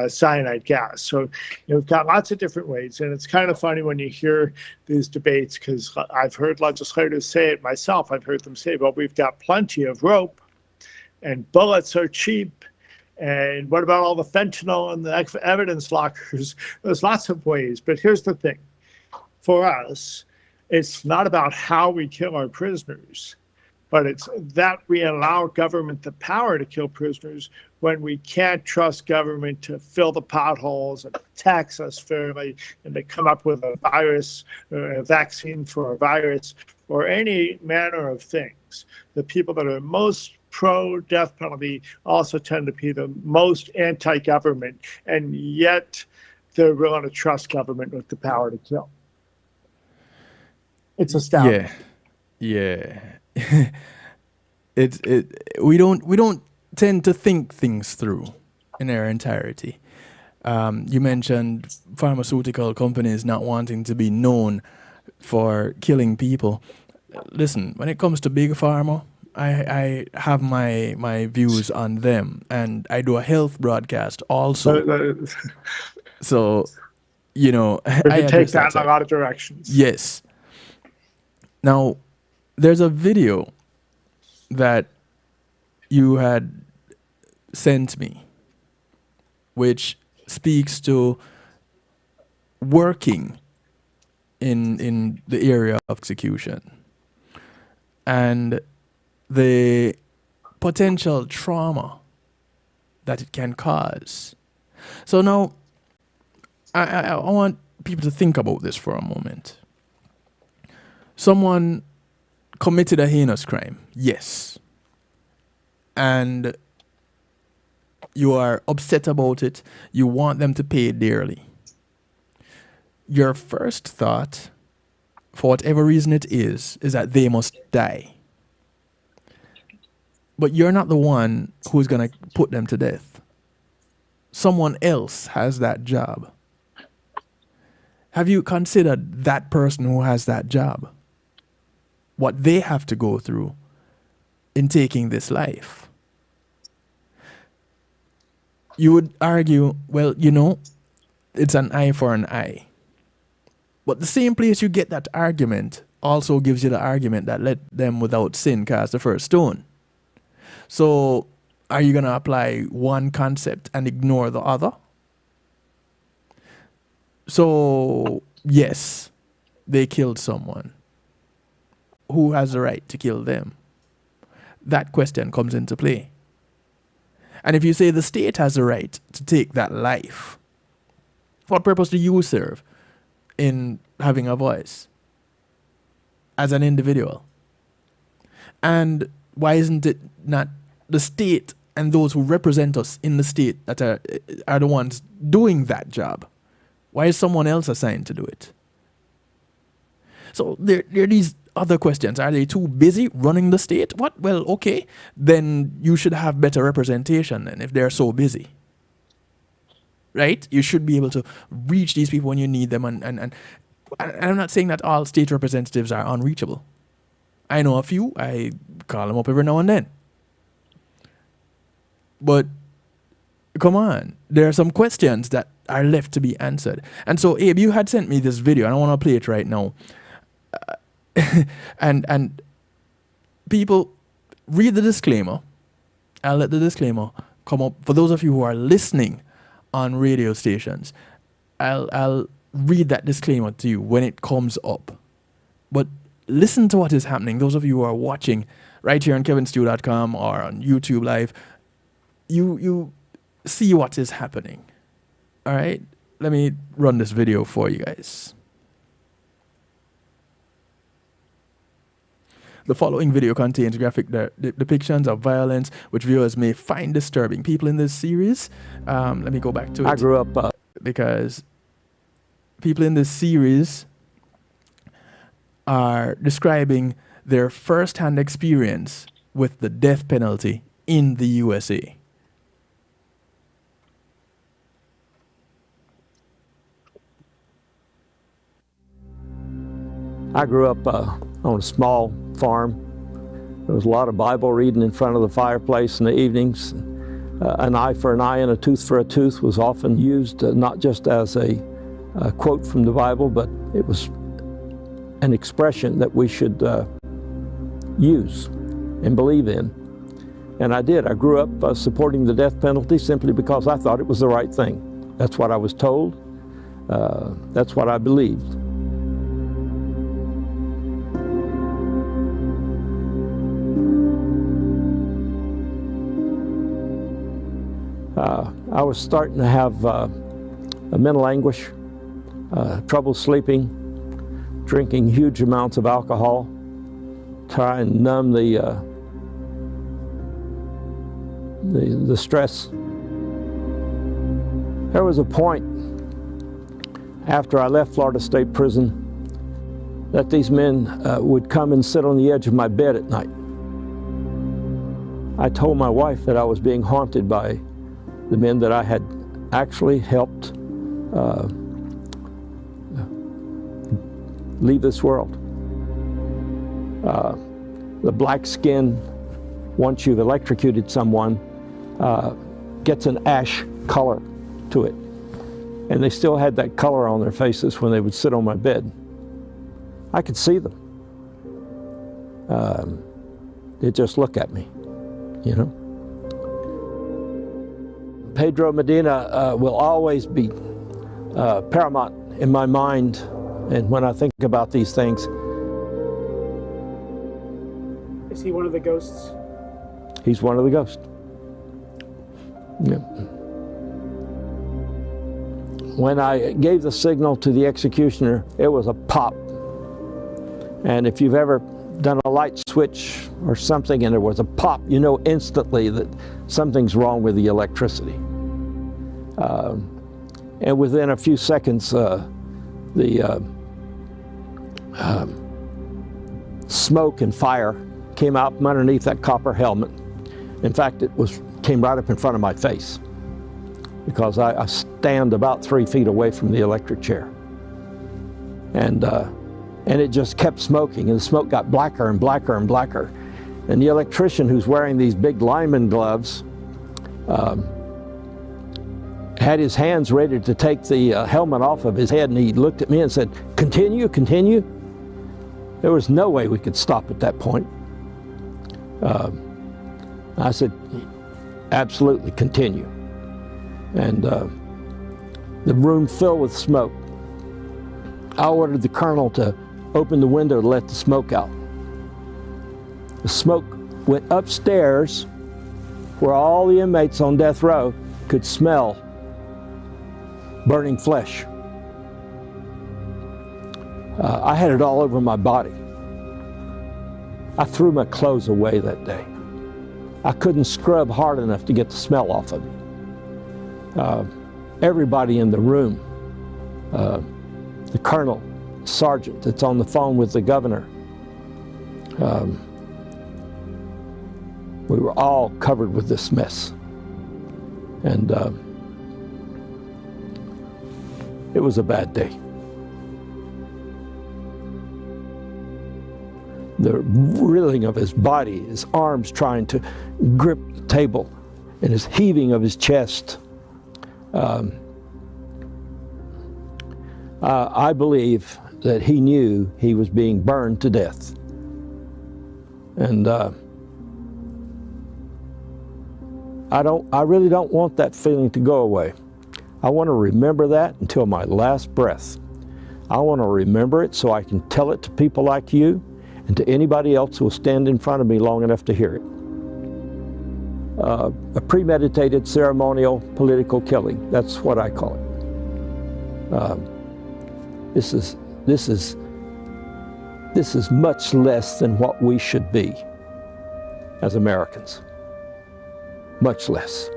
cyanide gas. So we've got lots of different ways, and it's kind of funny when you hear these debates, because I've heard legislators say it myself. I've heard them say, well, we've got plenty of rope and bullets are cheap, and what about all the fentanyl and the evidence lockers? There's lots of ways, but here's the thing. For us, it's not about how we kill our prisoners, but it's that we allow government the power to kill prisoners when we can't trust government to fill the potholes and tax us fairly and to come up with a virus or a vaccine for a virus or any manner of things. The people that are most pro-death penalty also tend to be the most anti-government, and yet they're willing to trust government with the power to kill. It's astounding. Yeah. We don't tend to think things through in their entirety. You mentioned pharmaceutical companies not wanting to be known for killing people. Listen, when it comes to big pharma, I have my views on them, and I do a health broadcast also. So, we can take that in a lot of directions. Yes. Now, there's a video that you had sent me, which speaks to working in the area of execution and the potential trauma that it can cause. So now, I want people to think about this for a moment. Someone committed a heinous crime, yes. And you are upset about it. You want them to pay dearly. Your first thought, for whatever reason it is that they must die. But you're not the one who's going to put them to death. Someone else has that job. Have you considered that person who has that job? What they have to go through in taking this life? You would argue, well, it's an eye for an eye. But the same place you get that argument also gives you the argument that let them without sin cast the first stone. So are you going to apply one concept and ignore the other? So, yes, they killed someone. Who has the right to kill them? That question comes into play. And if you say the state has the right to take that life, what purpose do you serve in having a voice as an individual? And why isn't it not the state and those who represent us in the state that are the ones doing that job? Why is someone else assigned to do it? So there are these other questions. Are they too busy running the state? What? Well, okay, then you should have better representation then if they're so busy. Right? You should be able to reach these people when you need them. And I'm not saying that all state representatives are unreachable. I know a few. I call them up every now and then. But come on. There are some questions that are left to be answered. And so, Abe, you had sent me this video, and I want to play it right now. And people, read the disclaimer. I'll let the disclaimer come up. For those of you who are listening on radio stations, I'll read that disclaimer to you when it comes up. But listen to what is happening. Those of you who are watching right here on kevinstew.com or on YouTube Live, you see what is happening. All right? Let me run this video for you guys. The following video contains graphic depictions of violence which viewers may find disturbing. People in this series, let me go back to it. I grew up because people in this series are describing their first-hand experience with the death penalty in the USA. I grew up on a small farm. There was a lot of Bible reading in front of the fireplace in the evenings. An eye for an eye and a tooth for a tooth was often used not just as a quote from the Bible, but it was an expression that we should use and believe in. And I did. I grew up supporting the death penalty simply because I thought it was the right thing. That's what I was told. That's what I believed. I was starting to have a mental anguish, trouble sleeping, drinking huge amounts of alcohol, try and numb the stress. There was a point after I left Florida State Prison that these men would come and sit on the edge of my bed at night. I told my wife that I was being haunted by the men that I had actually helped leave this world. The black skin, once you've electrocuted someone, gets an ash color to it. And they still had that color on their faces when they would sit on my bed. I could see them. They'd just look at me, you know. Pedro Medina will always be paramount in my mind, and when I think about these things. Is he one of the ghosts? He's one of the ghosts. Yeah. When I gave the signal to the executioner, it was a pop. And if you've ever done a light switch or something and there was a pop, you know instantly that something's wrong with the electricity. And within a few seconds, the smoke and fire came out from underneath that copper helmet. In fact, it came right up in front of my face because I stand about 3 feet away from the electric chair. And it just kept smoking, and the smoke got blacker and blacker and blacker. And the electrician, who's wearing these big lineman gloves, had his hands ready to take the helmet off of his head, and he looked at me and said, "Continue, continue." There was no way we could stop at that point. I said, "Absolutely, continue." And the room filled with smoke. I ordered the colonel to open the window to let the smoke out. The smoke went upstairs where all the inmates on death row could smell burning flesh. I had it all over my body. I threw my clothes away that day. I couldn't scrub hard enough to get the smell off of me. Everybody in the room, the colonel, sergeant that's on the phone with the governor, we were all covered with this mess. And it was a bad day. The wriggling of his body, his arms trying to grip the table, and his heaving of his chest. I believe that he knew he was being burned to death. And I really don't want that feeling to go away. I want to remember that until my last breath. I want to remember it so I can tell it to people like you and to anybody else who will stand in front of me long enough to hear it. A premeditated ceremonial political killing, that's what I call it. This is much less than what we should be as Americans. Much less.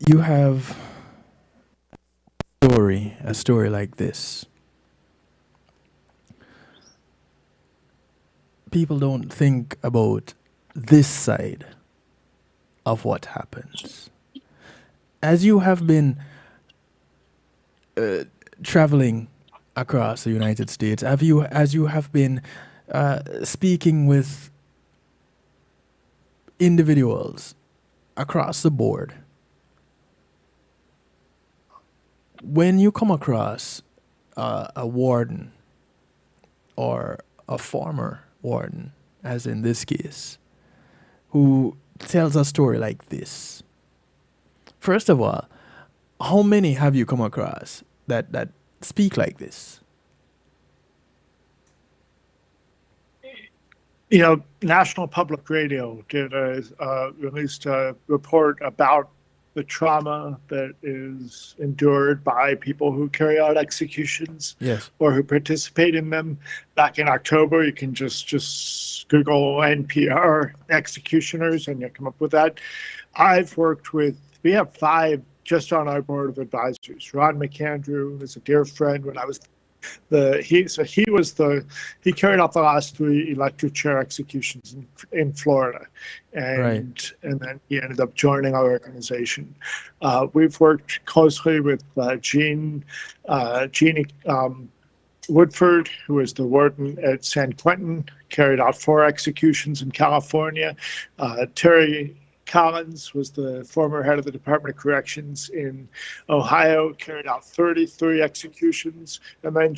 You have a story like this. People don't think about this side of what happens. As you have been traveling across the United States, as you have been speaking with individuals across the board, when you come across a warden or a former warden, as in this case, who tells a story like this, first of all, how many have you come across that speak like this? You know, National Public Radio released a report about the trauma that is endured by people who carry out executions, yes, or who participate in them. Back in October, you can just Google NPR executioners and you'll come up with that. We have 5 just on our board of advisors. Ron McAndrew is a dear friend. When I was he carried out the last 3 electric chair executions in Florida, and then he ended up joining our organization. We've worked closely with Jeannie Woodford, who is the warden at San Quentin, carried out 4 executions in California. Terry Collins was the former head of the Department of Corrections in Ohio, carried out 33 executions, and then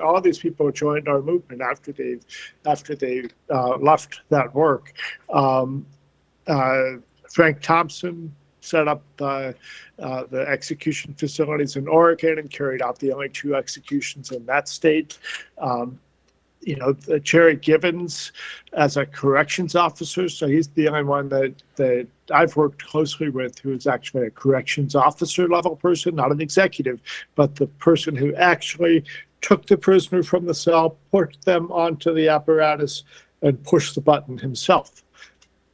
all these people joined our movement after they left that work. Frank Thompson set up the execution facilities in Oregon and carried out the only 2 executions in that state. Jerry Gibbons as a corrections officer, so he's the only one that I've worked closely with who is actually a corrections officer level person, not an executive, but the person who actually took the prisoner from the cell, put them onto the apparatus, and pushed the button himself.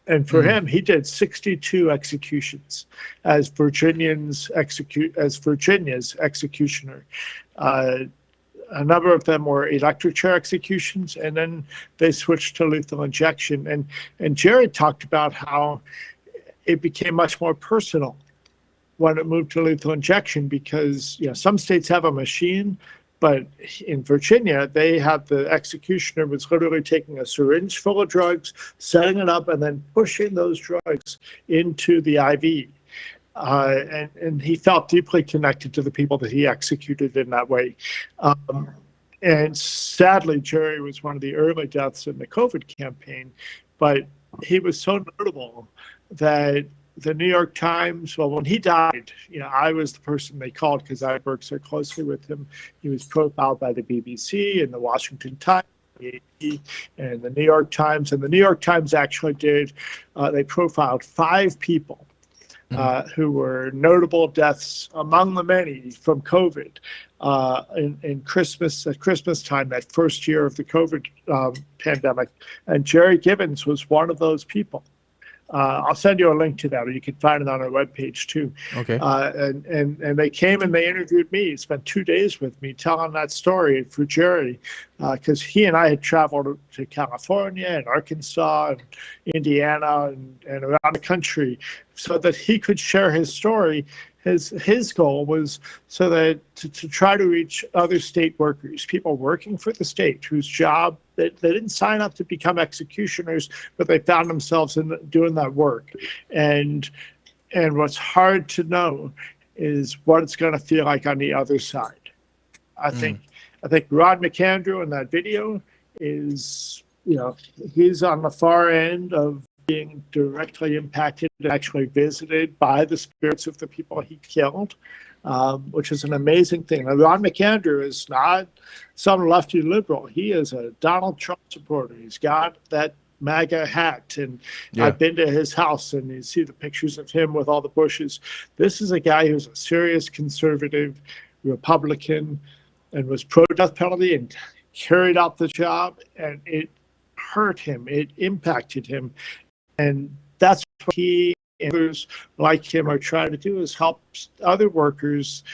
And for him, he did 62 executions as Virginia's executioner. A number of them were electric chair executions, and then they switched to lethal injection. And Jared talked about how it became much more personal when it moved to lethal injection, because some states have a machine, but in Virginia, they had the executioner was literally taking a syringe full of drugs, setting it up, and then pushing those drugs into the IV. And he felt deeply connected to the people that he executed in that way. And sadly, Jerry was one of the early deaths in the COVID campaign, but he was so notable that the New York Times, well, when he died, I was the person they called because I worked so closely with him. He was profiled by the BBC and the Washington Times and the New York Times. And the New York Times actually they profiled 5 people who were notable deaths among the many from COVID at Christmas time, that first year of the COVID pandemic. And Jerry Gibbons was one of those people. I'll send you a link to that, or you can find it on our webpage too. Okay. And they came and they interviewed me, spent 2 days with me telling that story for Jerry, because he and I had traveled to California and Arkansas and Indiana and around the country so that he could share his story. His goal was so that to try to reach other state workers, people working for the state whose job they didn't sign up to become executioners, but they found themselves doing that work. And what's hard to know is what it's going to feel like on the other side. I think Rod McAndrew in that video is, he's on the far end of being directly impacted and actually visited by the spirits of the people he killed, which is an amazing thing. Now, Ron McAndrew is not some lefty liberal. He is a Donald Trump supporter. He's got that MAGA hat, and I've been to his house, and you see the pictures of him with all the bushes. This is a guy who's a serious conservative Republican and was pro-death penalty and carried out the job, and it hurt him. It impacted him. And that's what he and others like him are trying to do, is help other workers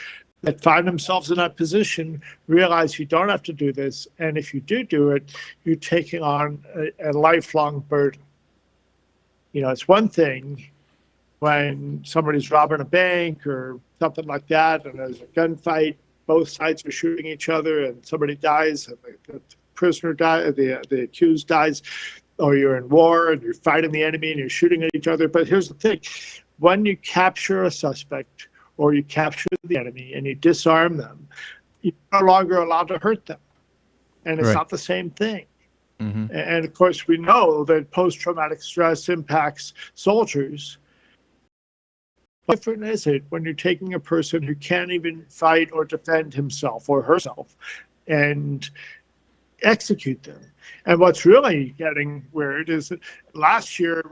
that find themselves in that position realize you don't have to do this. And if you do it, you're taking on a lifelong burden. It's one thing when somebody's robbing a bank or something like that, and there's a gunfight, both sides are shooting each other, and somebody dies, and the prisoner dies, the accused dies. Or you're in war and you're fighting the enemy and you're shooting at each other. But here's the thing. When you capture a suspect or you capture the enemy and you disarm them, you're no longer allowed to hurt them. And it's not the same thing. Mm-hmm. And of course, we know that post-traumatic stress impacts soldiers. What different is it when you're taking a person who can't even fight or defend himself or herself and execute them? And what's really getting weird is that last year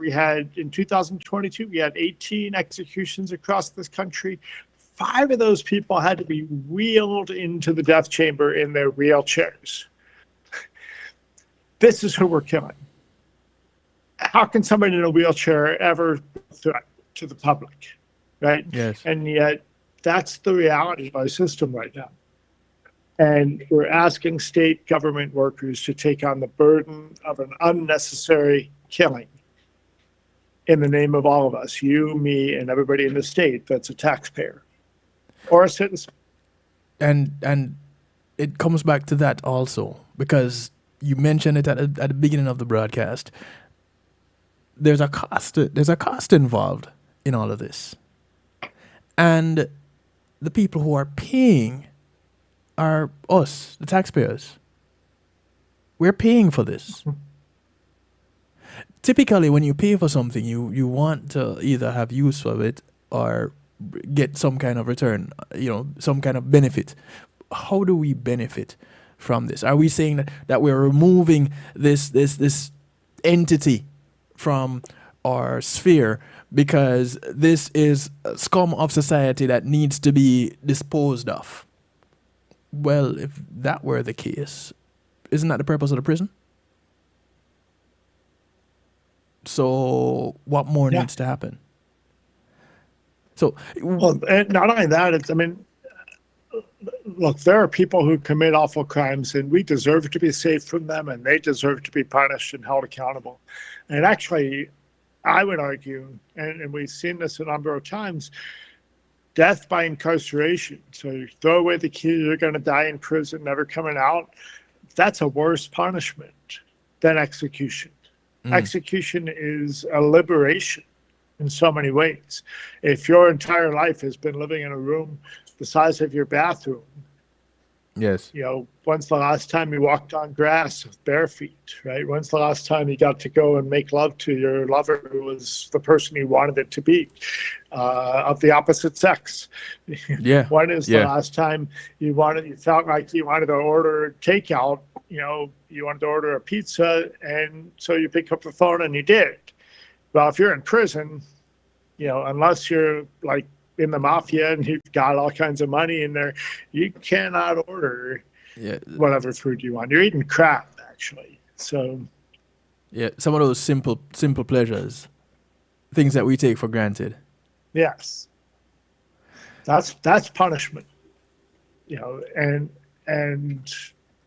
in 2022, we had 18 executions across this country. 5 of those people had to be wheeled into the death chamber in their wheelchairs. This is who we're killing. How can somebody in a wheelchair ever threat to the public, right? Yes. And yet that's the reality of our system right now. And we're asking state government workers to take on the burden of an unnecessary killing in the name of all of us, you, me, and everybody in the state that's a taxpayer or a citizen. And it comes back to that also, because you mentioned it at the beginning of the broadcast. There's a cost involved in all of this. And the people who are paying are us, the taxpayers. We're paying for this. Typically, when you pay for something, you want to either have use of it or get some kind of return, some kind of benefit. How do we benefit from this? Are we saying that we're removing this entity from our sphere because this is a scum of society that needs to be disposed of? Well, if that were the case, isn't that the purpose of the prison? So what more needs to happen? So, well, and not only that, look, there are people who commit awful crimes, and we deserve to be safe from them, and they deserve to be punished and held accountable. And actually, I would argue, and we've seen this a number of times, death by incarceration. So you throw away the key, you're going to die in prison, never coming out. That's a worse punishment than execution. Execution is a liberation in so many ways. If your entire life has been living in a room the size of your bathroom, Yes. You know, when's the last time you walked on grass with bare feet, right? When's the last time you got to go and make love to your lover who was the person you wanted it to be, of the opposite sex? Yeah. When is the Yeah. last time you felt like you wanted to order takeout? You know, you wanted to order a pizza, and so you pick up the phone and you did. Well, if you're in prison, you know, unless you're like in the mafia and you've got all kinds of money in there, you cannot order Yeah. whatever food you want. You're eating crap, actually. So Yeah. Some of those simple pleasures, things that we take for granted. yes, that's punishment. You know, and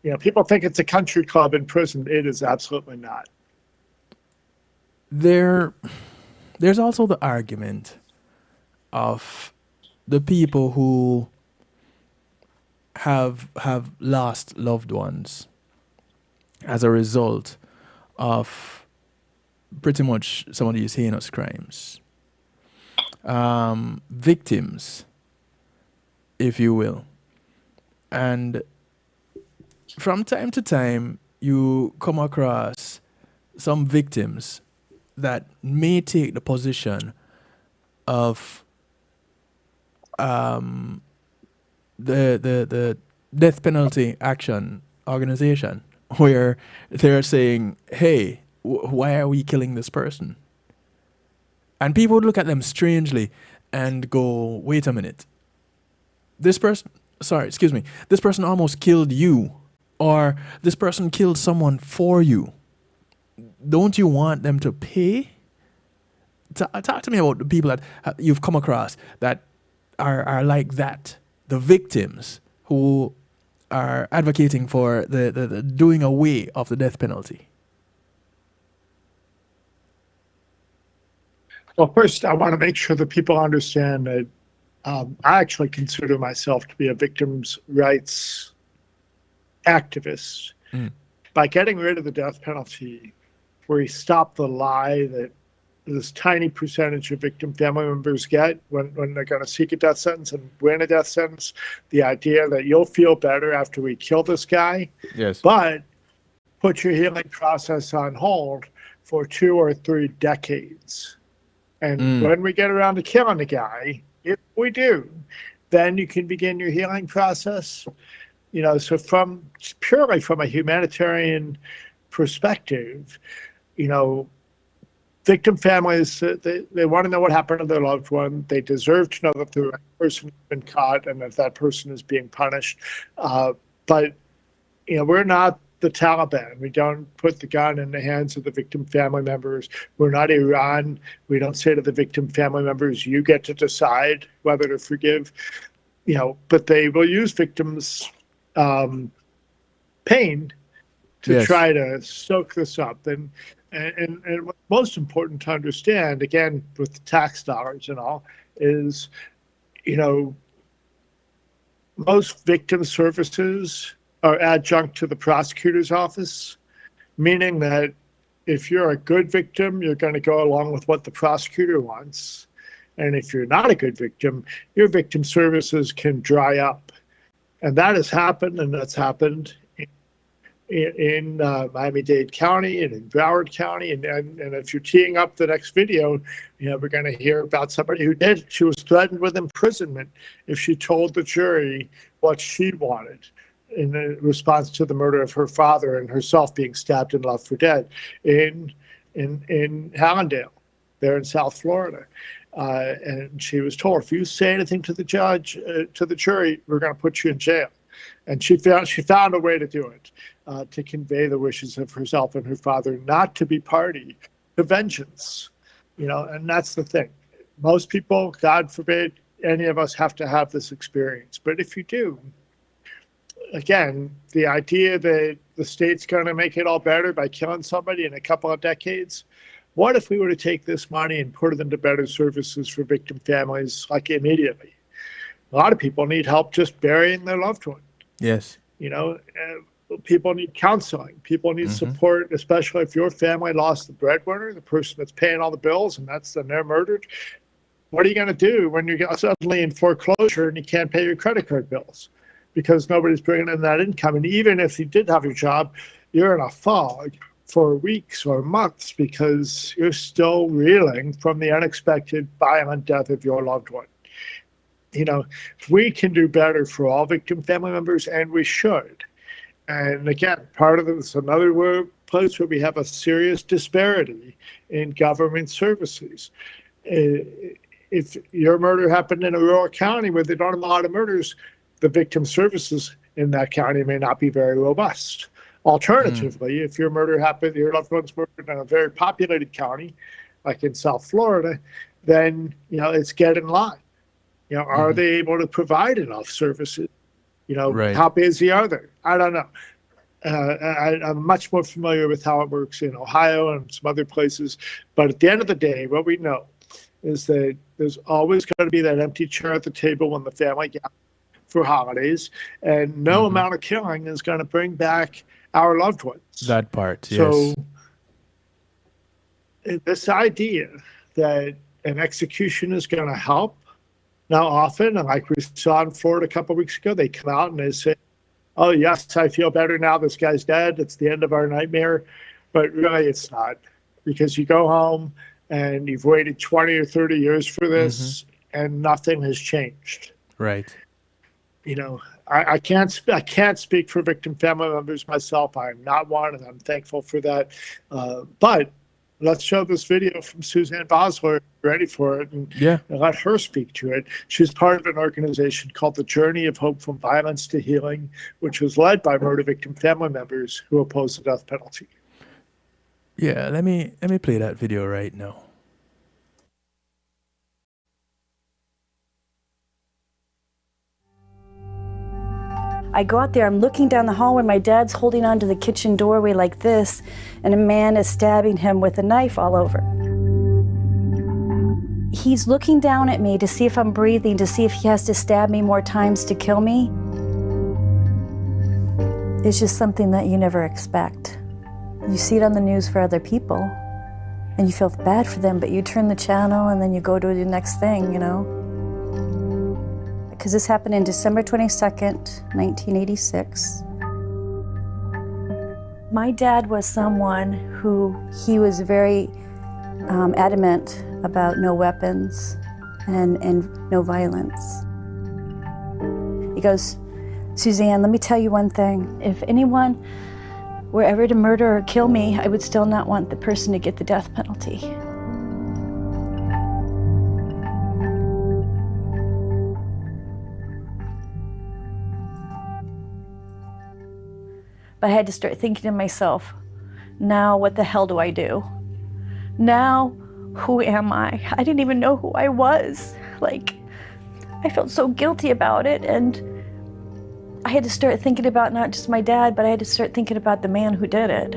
you know, people think it's a country club in prison. It is absolutely not. There's also the argument of the people who have lost loved ones as a result of pretty much some of these heinous crimes. Victims, if you will. And from time to time, you come across some victims that may take the position of the death penalty action organization, where they're saying, hey, why are we killing this person? And people would look at them strangely and go, wait a minute. This person almost killed you, or this person killed someone for you. Don't you want them to pay? Talk to me about the people that you've come across that are like that, the victims who are advocating for the doing away of the death penalty. Well, first, I want to make sure that people understand that I actually consider myself to be a victims' rights activist. By getting rid of the death penalty, we stop the lie that this tiny percentage of victim family members get when they're going to seek a death sentence and win a death sentence. The idea that you'll feel better after we kill this guy, Yes, but put your healing process on hold for 2 or 3 decades. And when we get around to killing the guy, if we do, then you can begin your healing process. You know, so purely from a humanitarian perspective, you know, victim families, they want to know what happened to their loved one. They deserve to know that the right person has been caught and that person is being punished. But, you know, we're not the Taliban. We don't put the gun in the hands of the victim family members. We're not Iran. We don't say to the victim family members, you get to decide whether to forgive. You know, but they will use victims' pain to try to soak this up. And what's most important to understand, again, with the tax dollars and all, is, you know, most victim services are adjunct to the prosecutor's office, meaning that if you're a good victim, you're going to go along with what the prosecutor wants. And if you're not a good victim, your victim services can dry up. And that has happened, and that's happened in Miami-Dade County and in Broward County. And if you're teeing up the next video, you know, we're going to hear about somebody who did. She was threatened with imprisonment if she told the jury what she wanted in response to the murder of her father and herself being stabbed and left for dead in Hallandale, there in South Florida. And she was told, if you say anything to the judge, to the jury, we're going to put you in jail. And she found a way to do it, to convey the wishes of herself and her father, not to be party to vengeance. You know, and that's the thing. Most people, God forbid, any of us have to have this experience. But if you do, again, the idea that the state's going to make it all better by killing somebody in a couple of decades, what if we were to take this money and put it into better services for victim families, like immediately? A lot of people need help just burying their loved one. yes, You know, people need counseling. People need support, especially if your family lost the breadwinner, the person that's paying all the bills, and they're murdered. What are you going to do when you're suddenly in foreclosure and you can't pay your credit card bills? because nobody's bringing in that income. And even if you did have your job, you're in a fog for weeks or months because you're still reeling from the unexpected violent death of your loved one. You know, we can do better for all victim family members, and we should. And again, part of this, another place where we have a serious disparity in government services. If your murder happened in a rural county where they don't have a lot of murders, the victim services in that county may not be very robust. Alternatively, if your murder happened, your loved one's murdered in a very populated county, like in South Florida, then, you know, it's get in line. You know, are they able to provide enough services? You know, how busy are they? I don't know. I'm much more familiar with how it works in Ohio and some other places. But at the end of the day, what we know is that there's always going to be that empty chair at the table when the family gathers for holidays, and no amount of killing is going to bring back our loved ones. That part, yes. So this idea that an execution is going to help, now often, and like we saw in Florida a couple of weeks ago, they come out and they say, oh, yes, I feel better now. This guy's dead. It's the end of our nightmare. But really, it's not. Because you go home and you've waited 20 or 30 years for this, and nothing has changed. Right. You know, I can't speak for victim family members myself. I'm not one, and I'm thankful for that. But let's show this video from Suzanne Bosler, ready for it, and let her speak to it. She's part of an organization called the Journey of Hope from Violence to Healing, which was led by murder victim family members who oppose the death penalty. Yeah, let me play that video right now. I go out there, I'm looking down the hallway, my dad's holding onto the kitchen doorway like this, and a man is stabbing him with a knife all over. He's looking down at me to see if I'm breathing, to see if he has to stab me more times to kill me. It's just something that you never expect. You see it on the news for other people, and you feel bad for them, but you turn the channel and then you go to the next thing, you know? Because this happened in December 22nd, 1986. My dad was someone who, he was very adamant about no weapons and no violence. He goes, Suzanne, let me tell you one thing. If anyone were ever to murder or kill me, I would still not want the person to get the death penalty. But I had to start thinking to myself, now what the hell do I do? Now, who am I? I didn't even know who I was. Like, I felt so guilty about it, and I had to start thinking about not just my dad, but I had to start thinking about the man who did it.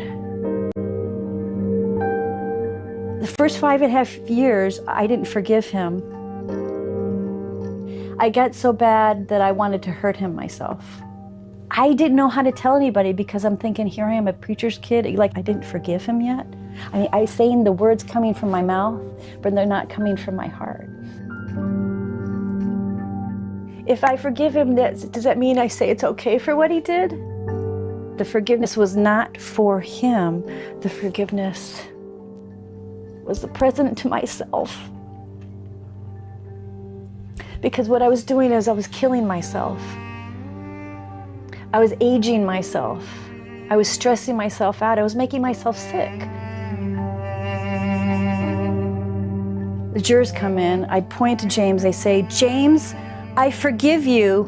The first 5.5 years, I didn't forgive him. I got so bad that I wanted to hurt him myself. I didn't know how to tell anybody because I'm thinking, here I am, a preacher's kid, like I didn't forgive him yet. I mean, I'm saying the words coming from my mouth, but they're not coming from my heart. If I forgive him, does that mean I say it's okay for what he did? The forgiveness was not for him. The forgiveness was the present to myself. Because what I was doing is I was killing myself. I was aging myself. I was stressing myself out. I was making myself sick. The jurors come in. I point to James. They say, James, I forgive you,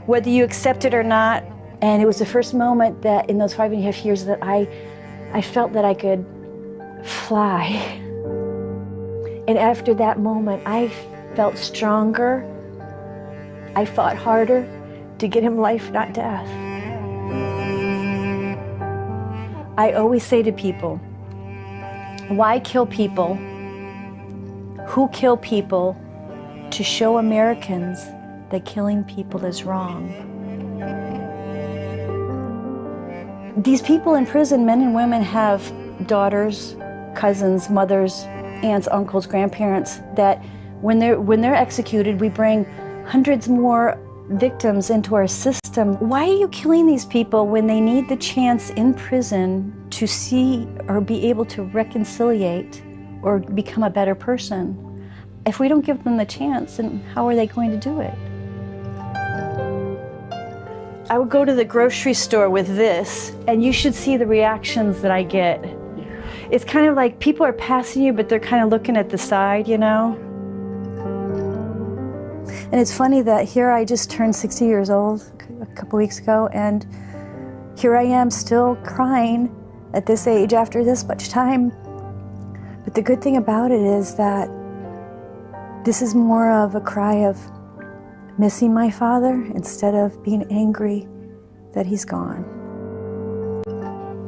whether you accept it or not. And it was the first moment that in those 5.5 years that I felt that I could fly. And after that moment, I felt stronger. I fought harder to get him life, not death. I always say to people, why kill people? Who kill people to show Americans that killing people is wrong? These people in prison, men and women, have daughters, cousins, mothers, aunts, uncles, grandparents, that when they're executed, we bring hundreds more victims into our system. Why are you killing these people when they need the chance in prison to see or be able to reconciliate or become a better person? If we don't give them the chance, then how are they going to do it? I would go to the grocery store with this, and you should see the reactions that I get. It's kind of like people are passing you, but they're kind of looking at the side, you know? And it's funny that here I just turned 60 years old a couple weeks ago, and here I am still crying at this age after this much time. But the good thing about it is that this is more of a cry of missing my father instead of being angry that he's gone.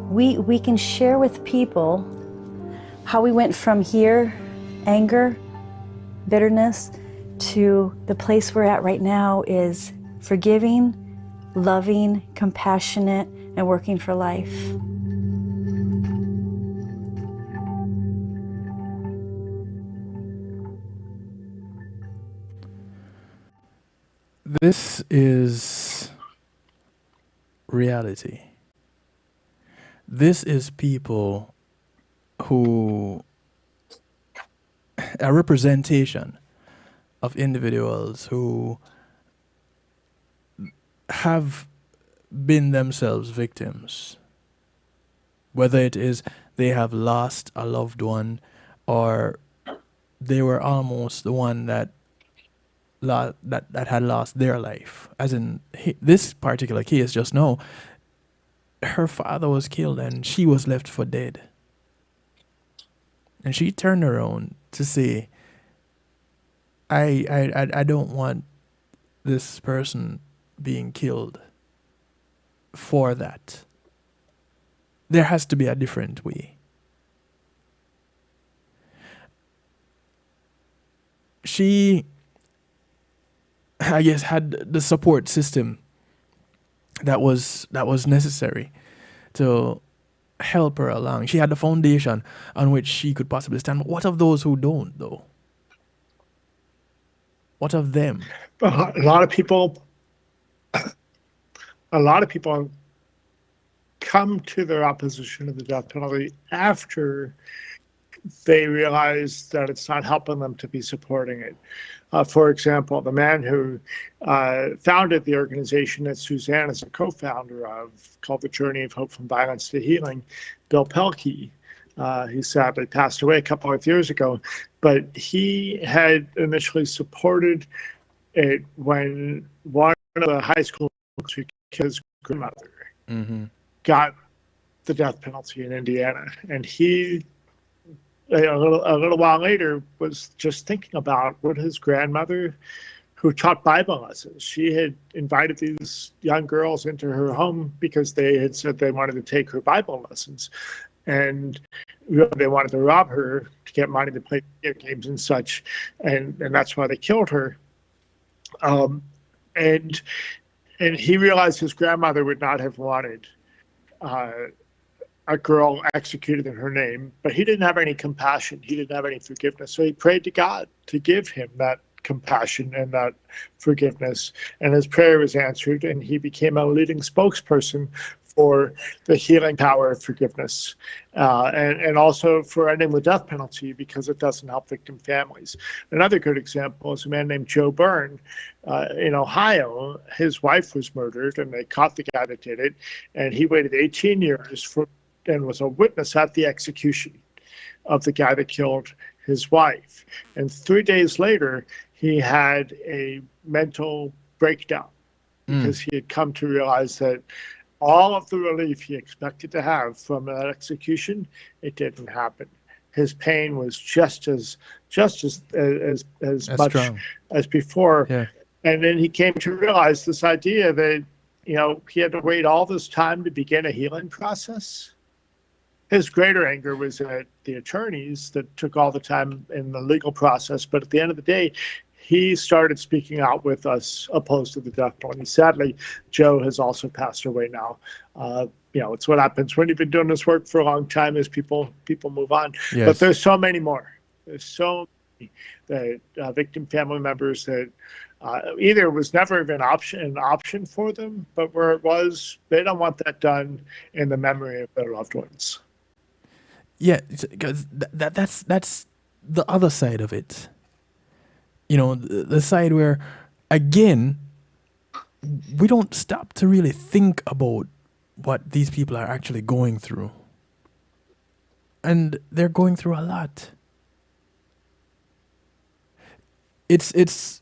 We can share with people how we went from here, anger, bitterness, to the place we're at right now is forgiving, loving, compassionate, and working for life. This is reality. This is people who, a representation of individuals who have been themselves victims. Whether it is they have lost a loved one, or they were almost the one that had lost their life. As in this particular case just now, her father was killed and she was left for dead. And she turned around to say, I don't want this person being killed for that. There has to be a different way. She, I guess, had the support system that was necessary to help her along. She had the foundation on which she could possibly stand. But what of those who don't, though? What of them? A lot of people come to their opposition of the death penalty after they realize that it's not helping them to be supporting it. For example, the man who founded the organization that Suzanne is a co-founder of, called the Journey of Hope from Violence to Healing, Bill Pelkey, he sadly passed away a couple of years ago, but he had initially supported it when one of the high school kids' grandmother got the death penalty in Indiana. And he, a little while later, was just thinking about what his grandmother, who taught Bible lessons, she had invited these young girls into her home because they had said they wanted to take her Bible lessons. And really they wanted to rob her to get money to play video games and such. And that's why they killed her. And he realized his grandmother would not have wanted a girl executed in her name, but he didn't have any compassion. He didn't have any forgiveness. So he prayed to God to give him that compassion and that forgiveness. And his prayer was answered, and he became a leading spokesperson for the healing power of forgiveness, and also for ending the death penalty, because it doesn't help victim families. Another good example is a man named Joe Byrne in Ohio. His wife was murdered, and they caught the guy that did it, and he waited 18 years and was a witness at the execution of the guy that killed his wife. And 3 days later, he had a mental breakdown because he had come to realize that all of the relief he expected to have from that execution, it didn't happen. His pain was just as much strong as before. Yeah. And then he came to realize this idea that, he had to wait all this time to begin a healing process. His greater anger was at the attorneys that took all the time in the legal process. But at the end of the day, he started speaking out with us opposed to the death penalty. Sadly, Joe has also passed away now. It's what happens when you've been doing this work for a long time, is people move on. Yes. But there's so many more. There's so that victim family members that either was never even an option for them, but where it was, they don't want that done in the memory of their loved ones. Yeah, because that's the other side of it. You know, the side where, again, we don't stop to really think about what these people are actually going through. And they're going through a lot. It's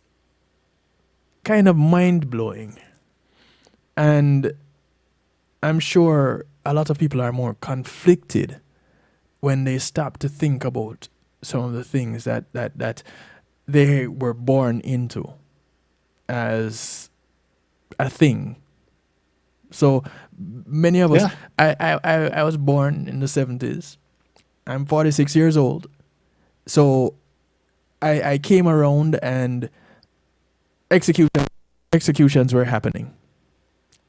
kind of mind-blowing. And I'm sure a lot of people are more conflicted when they stop to think about some of the things that they were born into as a thing. So many of us, I was born in the 70s. I'm 46 years old. So I came around and executions were happening.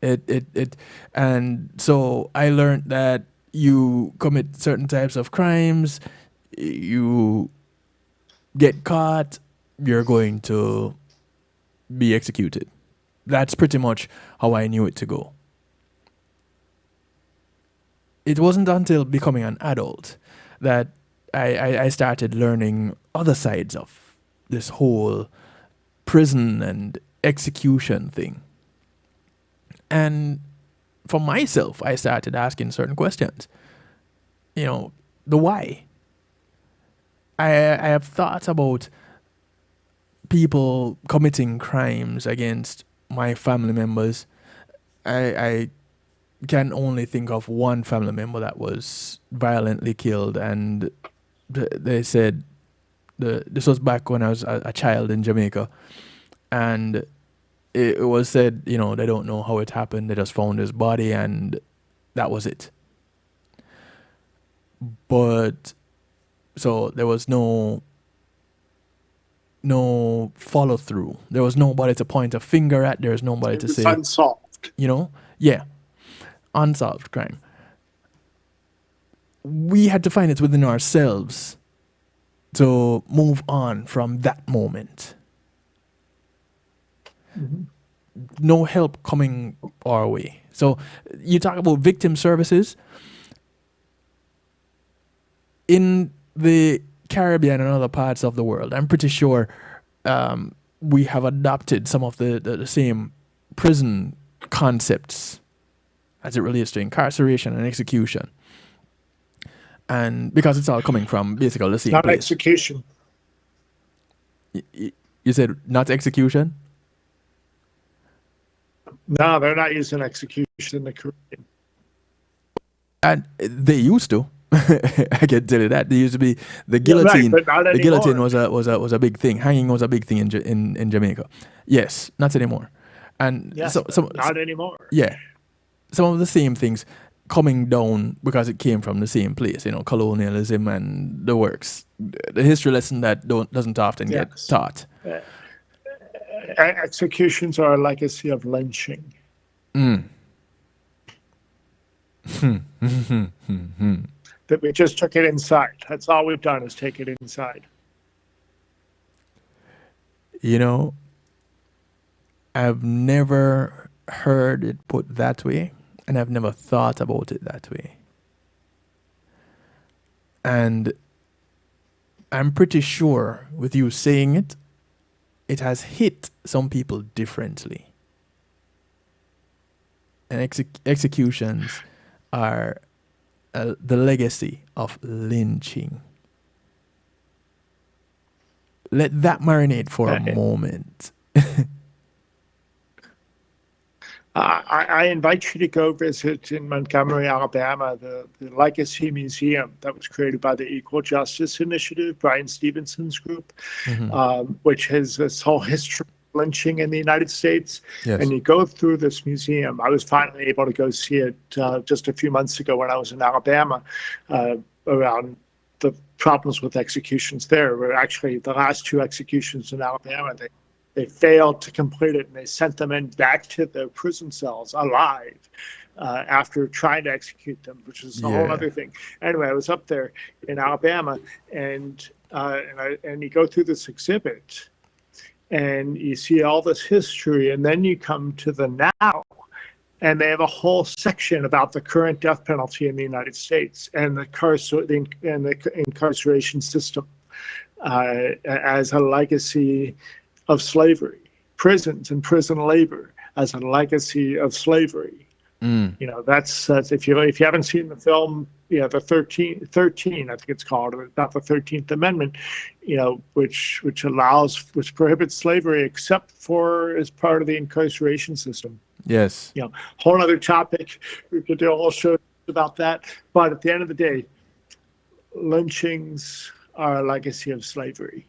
And so I learned that you commit certain types of crimes, you get caught, you're going to be executed. That's pretty much how I knew it to go. It wasn't until becoming an adult that I started learning other sides of this whole prison and execution thing. And for myself, I started asking certain questions. You know, the why. I have thought about people committing crimes against my family members. I can only think of one family member that was violently killed, and they said this was back when I was a child in Jamaica, and it was said, you know, they don't know how it happened. They just found his body, and that was it. But so there was no follow through. There was nobody to point a finger at. There was nobody to say, unsolved. You know, yeah, unsolved crime. We had to find it within ourselves to move on from that moment. Mm-hmm. No help coming our way. So you talk about victim services. In the Caribbean and other parts of the world, I'm pretty sure we have adopted some of the same prison concepts as it relates to incarceration and execution. And because it's all coming from basically the same Not place. execution. You said not execution? No, they're not using execution in the Caribbean. And they used to. I can tell you that. There used to be the guillotine. Right, but not the anymore. guillotine was a big thing. Hanging was a big thing in Jamaica. Yes, not anymore. And Yes, not anymore. Yeah, some of the same things coming down because it came from the same place. You know, colonialism and the works. The history lesson that doesn't often get taught. Executions are a legacy of lynching. That we just took it inside. That's all we've done is take it inside. You know, I've never heard it put that way, and I've never thought about it that way. And I'm pretty sure with you saying it, it has hit some people differently. And executions are the legacy of lynching. Let that marinate for a moment. I invite you to go visit in Montgomery, Alabama, the Legacy Museum that was created by the Equal Justice Initiative, Brian Stevenson's group, which has this whole history of lynching in the United States. Yes. And you go through this museum. I was finally able to go see it just a few months ago when I was in Alabama around the problems with executions there. Were actually the last two executions in Alabama, they failed to complete it, and they sent them back to the prison cells alive after trying to execute them, which is a whole other thing. Anyway, I was up there in Alabama, and and you go through this exhibit, and you see all this history, and then you come to the now, and they have a whole section about the current death penalty in the United States and the incarceration system as a legacy of slavery, prisons and prison labor as a legacy of slavery. You know, that's if you haven't seen the film, the 13, I think it's called, about the 13th Amendment, you know, which prohibits slavery except for as part of the incarceration system. Yes. You know, whole other topic. We could do a whole show about that. But at the end of the day, lynchings are a legacy of slavery.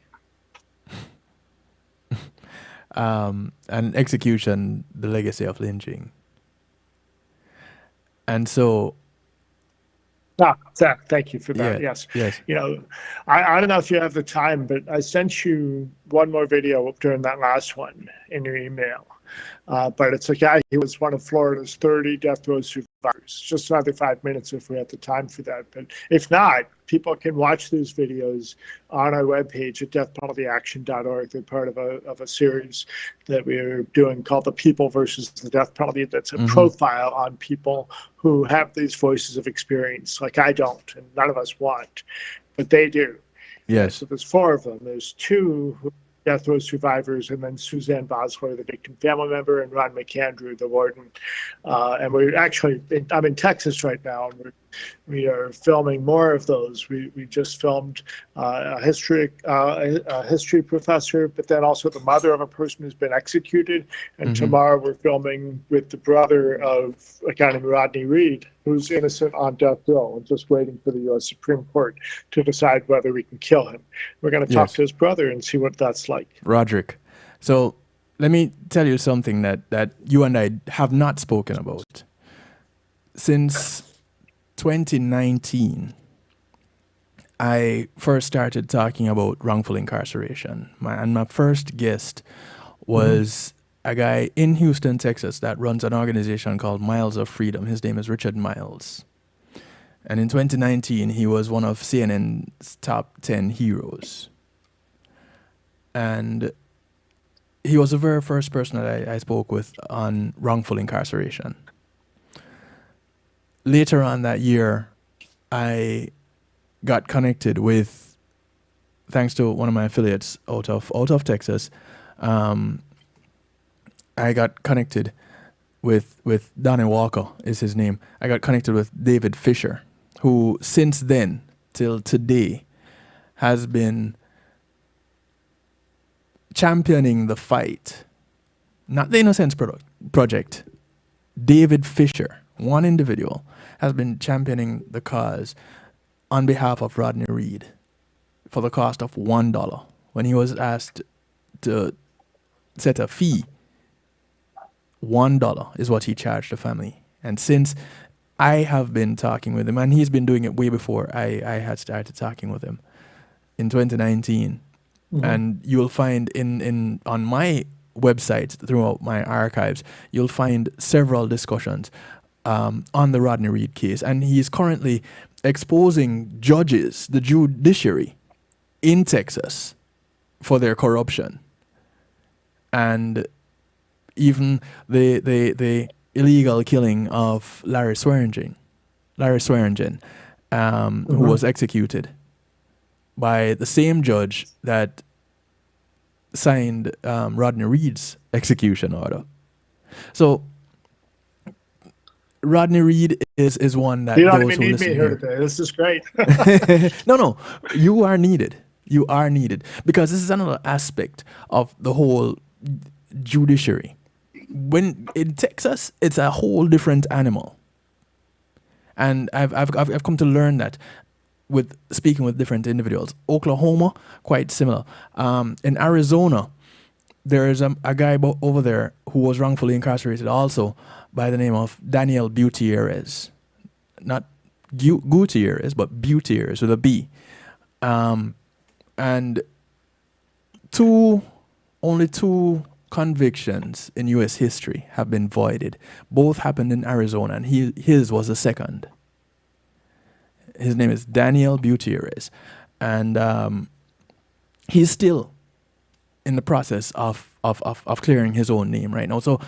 And execution, the legacy of lynching. And so... Thank you for that. Yeah, yes. You know, I don't know if you have the time, but I sent you one more video during that last one in your email. But it's a guy who was one of Florida's 30 death row survivors. Just another 5 minutes if we have the time for that. But if not, people can watch these videos on our webpage at deathpenaltyaction.org. They're part of a series that we're doing called The People versus the Death Penalty. That's a profile on people who have these voices of experience, like I don't, and none of us want, but they do. Yes. So there's 4 of them. There's 2 who death row survivors, and then Suzanne Bosler, the victim family member, and Ron McAndrew, the warden. And we're actually, I'm in Texas right now, and we are filming more of those. We just filmed a history professor, but then also the mother of a person who's been executed. And tomorrow we're filming with the brother of a guy named Rodney Reed, who's innocent on death row and just waiting for the U.S. Supreme Court to decide whether we can kill him. We're going to talk to his brother and see what that's like. Roderick. So let me tell you something that you and I have not spoken about. Since 2019, I first started talking about wrongful incarceration. My first guest was a guy in Houston, Texas, that runs an organization called Miles of Freedom. His name is Richard Miles. And in 2019, he was one of CNN's top 10 heroes. And he was the very first person that I spoke with on wrongful incarceration. Later on that year, I got connected with, thanks to one of my affiliates out of Texas, I got connected with Donnie Walker is his name. I got connected with David Fisher, who since then till today has been championing the fight, not the Innocence Project. David Fisher, one individual, has been championing the cause on behalf of Rodney Reed for the cost of $1 when he was asked to set a fee. $1 is what he charged the family. And since I have been talking with him, and he's been doing it way before I had started talking with him in 2019. And you'll find on my website, throughout my archives, you'll find several discussions on the Rodney Reed case. And he's currently exposing judges, the judiciary in Texas, for their corruption. And even the illegal killing of Larry Swearingen, who was executed by the same judge that signed Rodney Reed's execution order. So Rodney Reed is one that you don't those even who need listen me here today. This is great. No, you are needed. You are needed because this is another aspect of the whole judiciary. When in Texas, it's a whole different animal, and I've come to learn that with speaking with different individuals. Oklahoma, quite similar. In Arizona, there is a guy over there who was wrongfully incarcerated also by the name of Daniel Gutierrez. Not Gutierrez, but Gutierrez with a B. And only two convictions in U.S. history have been voided. Both happened in Arizona, and his was the second. His name is Daniel Gutierrez. And he's still in the process of clearing his own name right now. So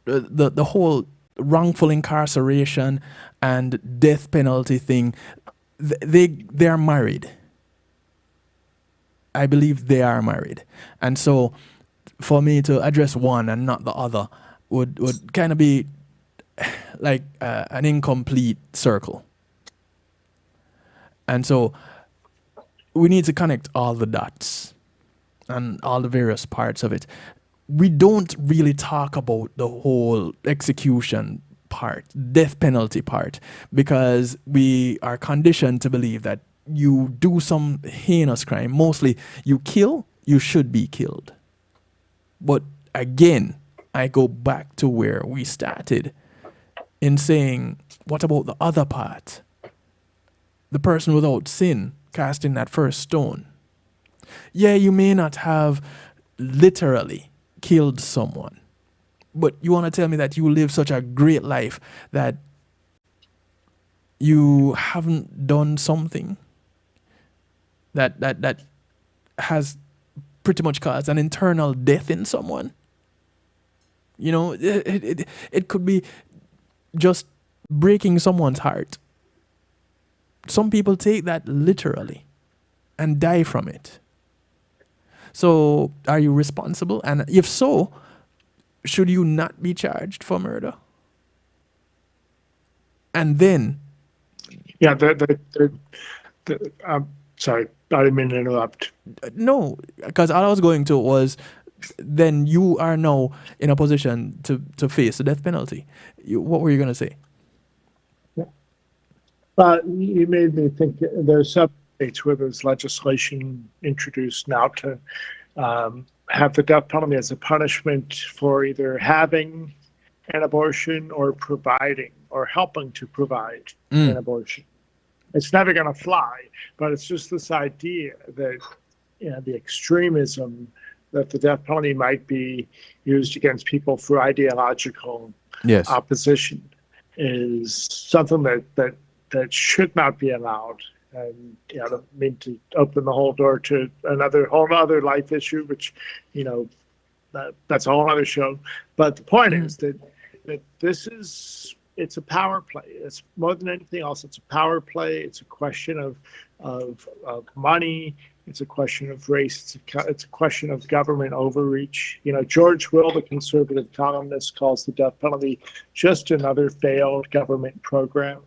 the whole wrongful incarceration and death penalty thing, they are married. I believe they are married. And so for me to address one and not the other would kind of be like an incomplete circle. And so we need to connect all the dots and all the various parts of it. We don't really talk about the whole execution part, death penalty part, because we are conditioned to believe that you do some heinous crime, mostly you kill, you should be killed. But again, I go back to where we started in saying, what about the other part? The person without sin casting that first stone. Yeah, you may not have literally killed someone, but you want to tell me that you live such a great life that you haven't done something that has pretty much caused an internal death in someone? You know, it could be just breaking someone's heart. Some people take that literally and die from it. So are you responsible? And if so, should you not be charged for murder? And then... Yeah, sorry, I didn't mean to interrupt. No, because all I was going to was, then you are now in a position to face the death penalty. What were you going to say? You made me think there's some states where there's legislation introduced now to have the death penalty as a punishment for either having an abortion or providing or helping to provide an abortion. It's never going to fly, but it's just this idea that, you know, the extremism that the death penalty might be used against people for ideological opposition is something that should not be allowed. And I don't mean to open the whole door to whole other life issue, which, you know, that's a whole other show. But the point is that it's a power play. It's more than anything else. It's a power play. It's a question of money. It's a question of race. It's a question of government overreach. You know, George Will, the conservative columnist, calls the death penalty just another failed government program.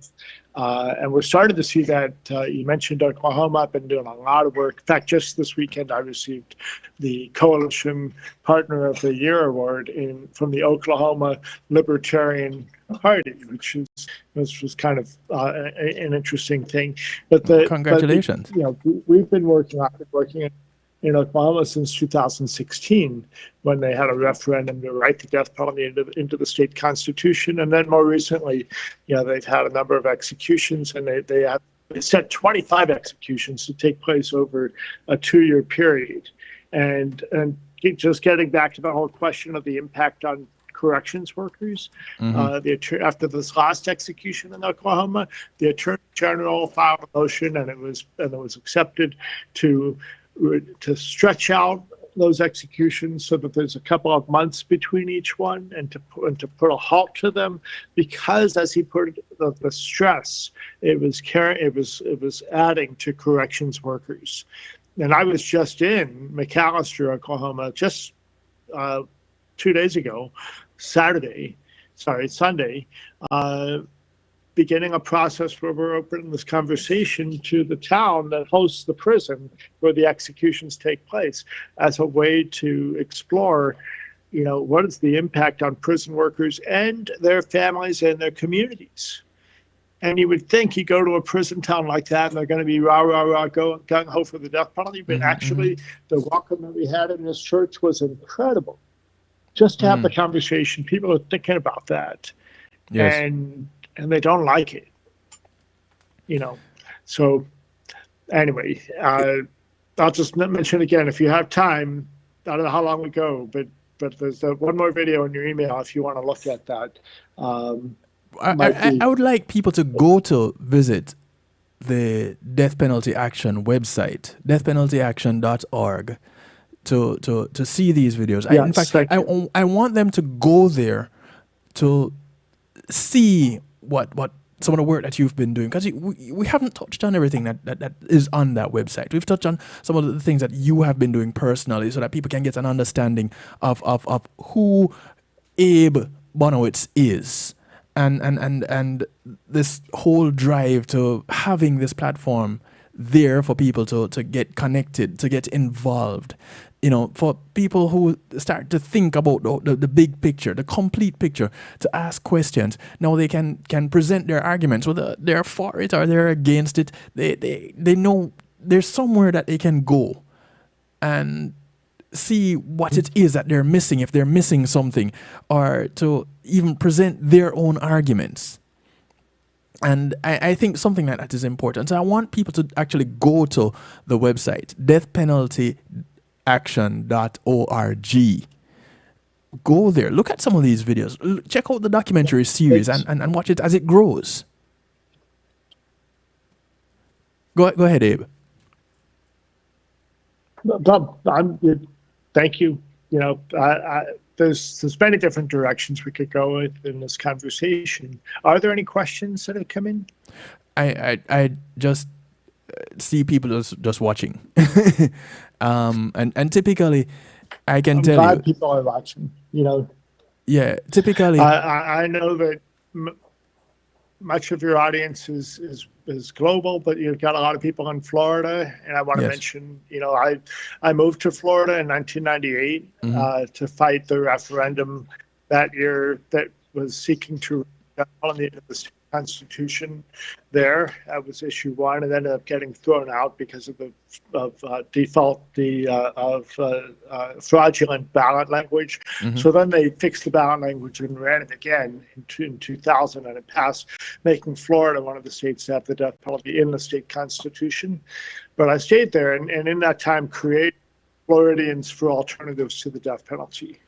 And we're starting to see that. You mentioned Oklahoma. I've been doing a lot of work. In fact, just this weekend, I received the Coalition Partner of the Year award from the Oklahoma Libertarian Party, which was kind of an interesting thing. But congratulations! We've been working in Oklahoma since 2016, when they had a referendum to write the death penalty into the state constitution. And then more recently, they've had a number of executions, and they set 25 executions to take place over a 2-year period. And just getting back to the whole question of the impact on corrections workers, after this last execution in Oklahoma, the Attorney General filed a motion, and it was accepted to stretch out those executions so that there's a couple of months between each one, and to put a halt to them, because, as he put it, the stress it was adding to corrections workers. And I was just in McAllister, Oklahoma, just 2 days ago, Sunday, beginning a process where we're opening this conversation to the town that hosts the prison where the executions take place, as a way to explore, what is the impact on prison workers and their families and their communities. And you would think you go to a prison town like that and they're going to be gung-ho for the death penalty, but actually the welcome that we had in this church was incredible. Just to have the conversation, people are thinking about that. Yes. And they don't like it, So anyway, I'll just mention again, if you have time, I don't know how long we go, but there's one more video in your email if you want to look at that. I would like people to go to visit the death penalty action website, deathpenaltyaction.org, to see these videos. Yes, In fact, thank you. I want them to go there to see what some of the work that you've been doing, because we haven't touched on everything that is on that website. We've touched on some of the things that you have been doing personally, so that people can get an understanding of who Abe Bonowitz is, and this whole drive to having this platform there for people to get connected, to get involved. For people who start to think about the big picture, the complete picture, to ask questions. Now they can present their arguments, whether they're for it or they're against it. They know there's somewhere that they can go and see what it is that they're missing, if they're missing something, or to even present their own arguments. And I think something like that is important. So I want people to actually go to the website, deathpenaltyaction.org. Go there. Look at some of these videos. Check out the documentary series and watch it as it grows. Go ahead, Abe. Thank you. There's many different directions we could go with in this conversation. Are there any questions that have come in? I just see people just watching, and typically, I can tell you. I'm glad people are watching. Yeah, typically. I know that much of your audience is global, but you've got a lot of people in Florida, and I want to mention, I moved to Florida in 1998 to fight the referendum that year that was seeking to the Constitution there. That was issue 1, and ended up getting thrown out because of fraudulent ballot language. So then they fixed the ballot language and ran it again in 2000, and it passed, making Florida one of the states that have the death penalty in the state constitution. But I stayed there, and in that time created Floridians for Alternatives to the Death Penalty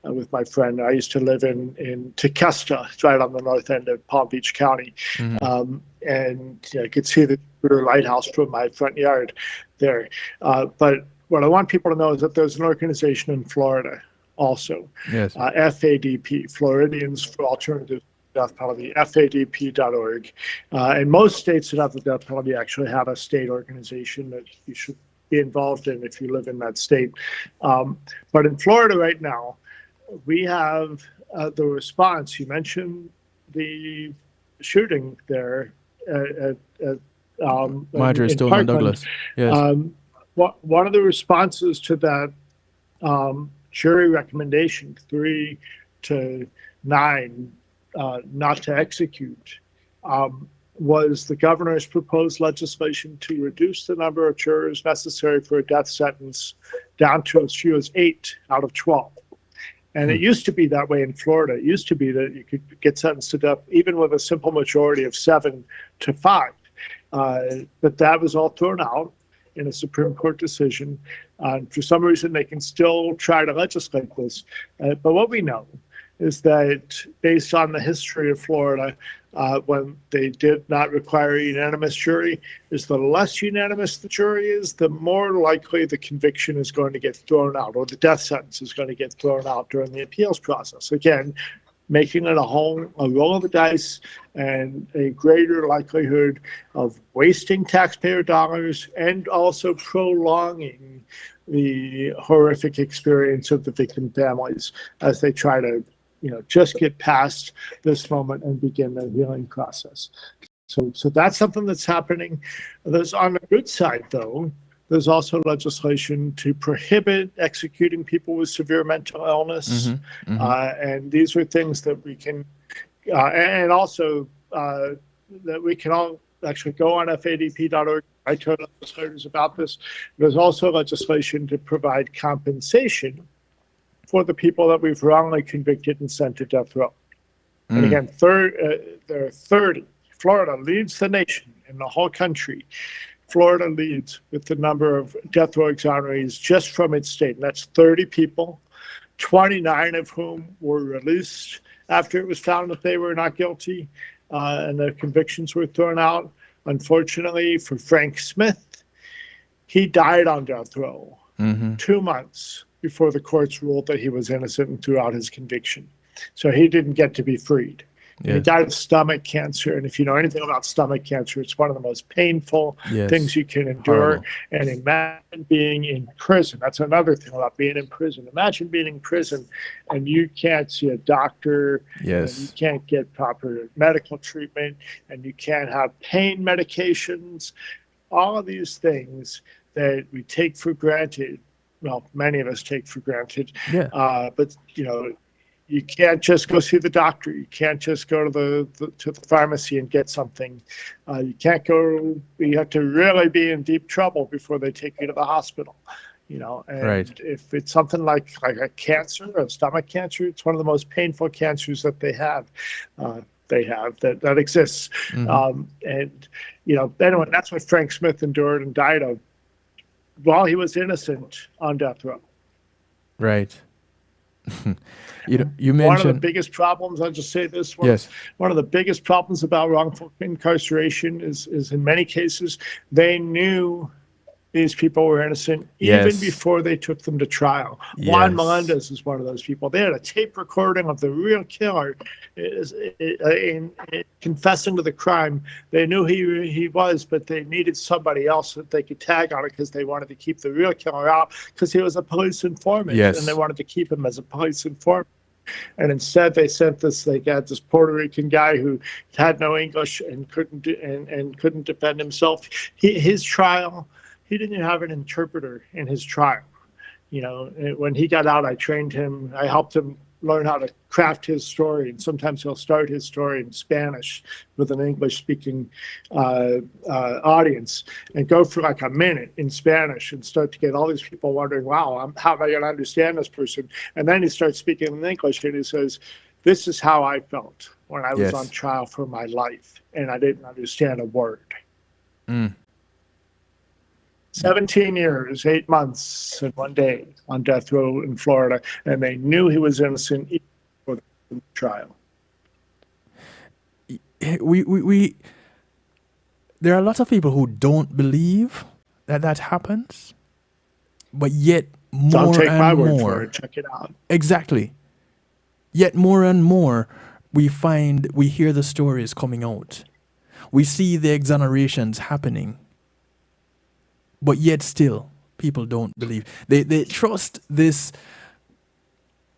with my friend. I used to live in Tequesta, it's right on the north end of Palm Beach County. And I could see the lighthouse from my front yard there. But what I want people to know is that there's an organization in Florida also, FADP, Floridians for Alternatives to the Death Penalty, FADP.org. And most states that have the death penalty actually have a state organization that you should be involved in if you live in that state. But in Florida right now, we have the response. You mentioned the shooting there at Marjorie Stoneman Douglas. Yes. One of the responses to that jury recommendation, 3 to 9, not to execute, was the governor's proposed legislation to reduce the number of jurors necessary for a death sentence down to as few as 8 out of 12. And it used to be that way in Florida. It used to be that you could get sentenced to death even with a simple majority of 7 to 5. But that was all thrown out in a Supreme Court decision. For some reason, they can still try to legislate this. But what we know is that based on the history of Florida, when they did not require a unanimous jury, is the less unanimous the jury is, the more likely the conviction is going to get thrown out, or the death sentence is going to get thrown out during the appeals process. Again, making it a roll of the dice and a greater likelihood of wasting taxpayer dollars and also prolonging the horrific experience of the victim families as they try to just get past this moment and begin the healing process. So that's something that's happening. There's, on the good side, though, there's also legislation to prohibit executing people with severe mental illness. And these are things that we can, and also that we can all actually go on FADP.org. I told legislators about this. There's also legislation to provide compensation for the people that we've wrongly convicted and sent to death row. And again, there are 30. Florida leads the nation in the whole country. Florida leads with the number of death row exonerees just from its state. And that's 30 people, 29 of whom were released after it was found that they were not guilty and their convictions were thrown out. Unfortunately for Frank Smith, he died on death row 2 months before the courts ruled that he was innocent and threw out his conviction. So he didn't get to be freed. He died of stomach cancer. And if you know anything about stomach cancer, it's one of the most painful things you can endure. Horrible. And imagine being in prison. That's another thing about being in prison. Imagine being in prison and you can't see a doctor. And you can't get proper medical treatment. And you can't have pain medications. All of these things that we take for granted. Well, many of us take for granted. But, you know, you can't just go see the doctor. You can't just go to the pharmacy and get something. You can't go. You have to really be in deep trouble before they take you to the hospital. You know, and if it's something like a cancer, a stomach cancer, it's one of the most painful cancers that they have. That exists. And you know, anyway, that's what Frank Smith endured and died of while he was innocent on death row. Right. You mentioned one of the biggest problems. I'll just say this one. One of the biggest problems about wrongful incarceration is in many cases they knew these people were innocent even before they took them to trial. Juan Melendez is one of those people. They had a tape recording of the real killer in confessing to the crime. They knew he was, but they needed somebody else that they could tag on it because they wanted to keep the real killer out because he was a police informant, and they wanted to keep him as a police informant. And instead, they sent this. They got this Puerto Rican guy who had no English and couldn't defend himself. His trial. He didn't have an interpreter in his trial. You know, when he got out, I trained him. I helped him learn how to craft his story. And sometimes he'll start his story in Spanish with an English-speaking audience and go for like a minute in Spanish and start to get all these people wondering, wow, how am I going to understand this person? And then he starts speaking in English and he says, this is how I felt when I was on trial for my life and I didn't understand a word. 17 years, 8 months, and 1 day on death row in Florida, and they knew he was innocent even before the trial. There are lots of people who don't believe that happens, but yet more Don't take and my more. word for it. Check it out. Exactly. Yet more and more, we hear the stories coming out. We see the exonerations happening. But yet still, people don't believe. They trust this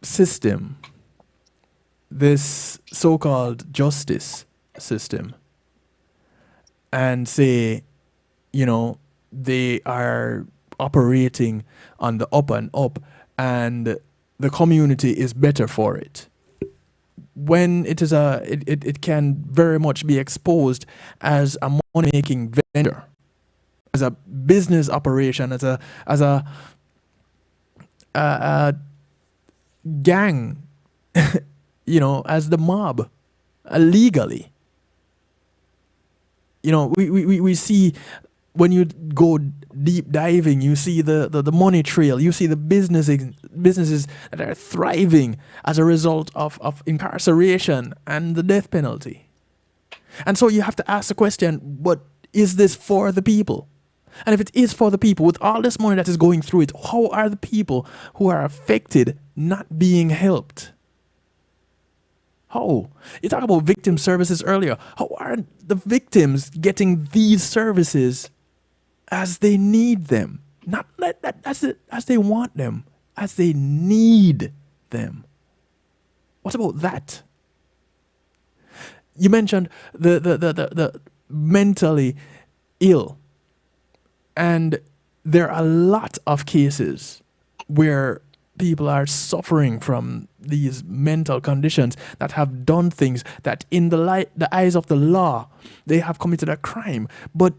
system, this so-called justice system, and say, you know, they are operating on the up and up, and the community is better for it. When it can very much be exposed as a money-making vendor, as a business operation, as a gang, you know, as the mob, legally. You know, we see when you go deep diving, you see the money trail, you see the businesses that are thriving as a result of incarceration and the death penalty. And so you have to ask the question, but is this for the people? And if it is for the people, with all this money that is going through it, how are the people who are affected not being helped? How? You talked about victim services earlier. How are the victims getting these services as they need them? Not as they want them, as they need them. What about that? You mentioned the mentally ill. And there are a lot of cases where people are suffering from these mental conditions that have done things that in the eyes of the law, they have committed a crime, but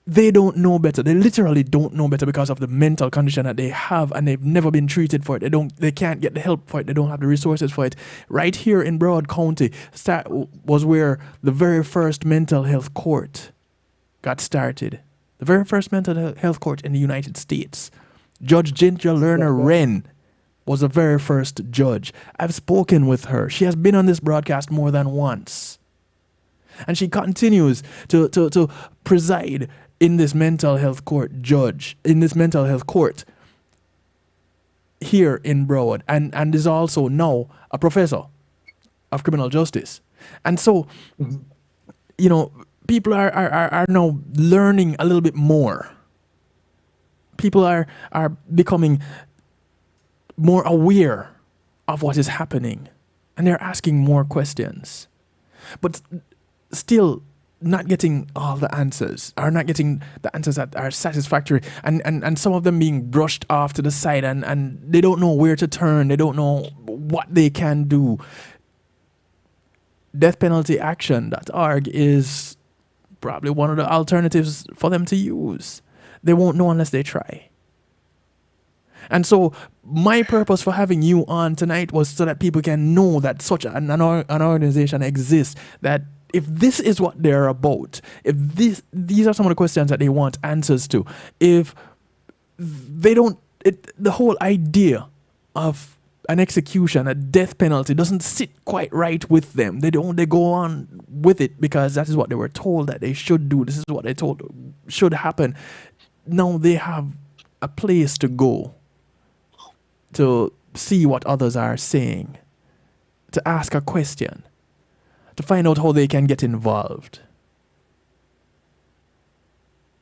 they don't know better. They literally don't know better because of the mental condition that they have, and they've never been treated for it. They can't get the help for it. They don't have the resources for it. Right here in Broward County was where the very first mental health court got started. The very first mental health court in the United States. Judge Ginger Lerner Wren was the very first judge. I've spoken with her. She has been on this broadcast more than once. And she continues to preside in this mental health court here in Broward, and is also now a professor of criminal justice. And so, you know, people are now learning a little bit more. People are becoming more aware of what is happening, and they're asking more questions, but still not getting all the answers, or not getting the answers that are satisfactory, and some of them being brushed off to the side, and they don't know where to turn, they don't know what they can do. Deathpenaltyaction.org is probably one of the alternatives for them to use. They won't know unless they try. And so my purpose for having you on tonight was so that people can know that such an organization exists, that if this is what they're about, if these are some of the questions that they want answers to, if they don't, the whole idea of an execution, a death penalty, doesn't sit quite right with them. They go on with it because that is what they were told that they should do. This is what they told should happen. Now they have a place to go to see what others are saying, to ask a question, to find out how they can get involved.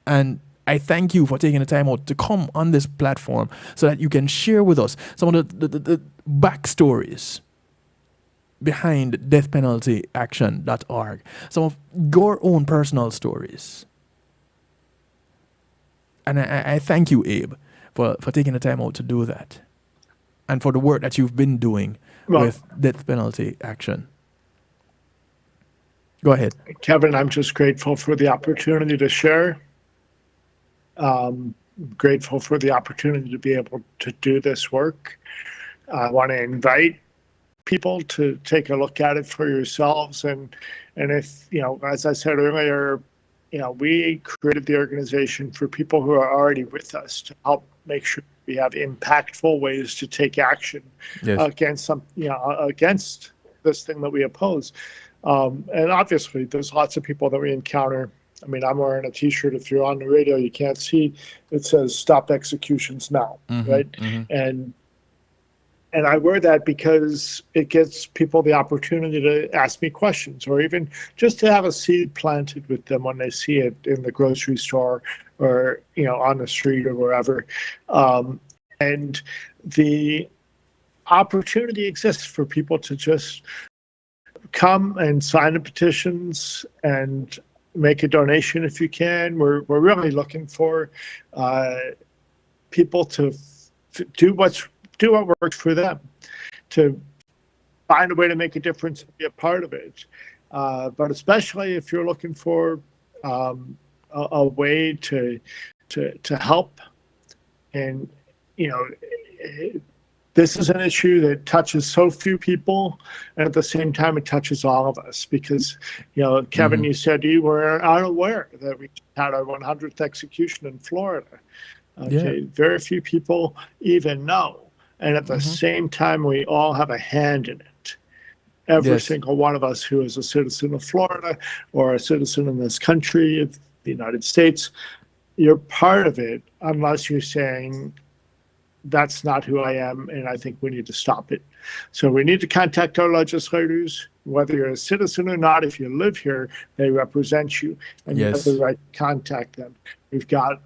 And I thank you for taking the time out to come on this platform so that you can share with us some of the backstories behind deathpenaltyaction.org, some of your own personal stories. And I thank you, Abe, for taking the time out to do that, and for the work that you've been doing with Death Penalty Action. Go ahead. Kevin, I'm just grateful for the opportunity to share. Grateful for the opportunity to be able to do this work. I want to invite people to take a look at it for yourselves. And if, you know, as I said earlier, you know, we created the organization for people who are already with us to help make sure we have impactful ways to take action against against this thing that we oppose. And obviously, there's lots of people that we encounter. I mean, I'm wearing a T-shirt. If you're on the radio, you can't see. It says "Stop Executions Now," right? And I wear that because it gives people the opportunity to ask me questions, or even just to have a seed planted with them when they see it in the grocery store, or, you know, on the street or wherever. And the opportunity exists for people to just come and sign the petitions and make a donation if you can. We're really looking for people to do what works for them, to find a way to make a difference and be a part of it. But especially if you're looking for a way to help, and, you know, this is an issue that touches so few people, and at the same time, it touches all of us. Because, you know, Kevin, you said you were unaware that we had our 100th execution in Florida. Okay, very few people even know. And at the same time, we all have a hand in it. Every single one of us who is a citizen of Florida or a citizen in this country, the United States, you're part of it, unless you're saying, that's not who I am, and I think we need to stop it. So we need to contact our legislators, whether you're a citizen or not. If you live here, they represent you, and you have the right to contact them. We've got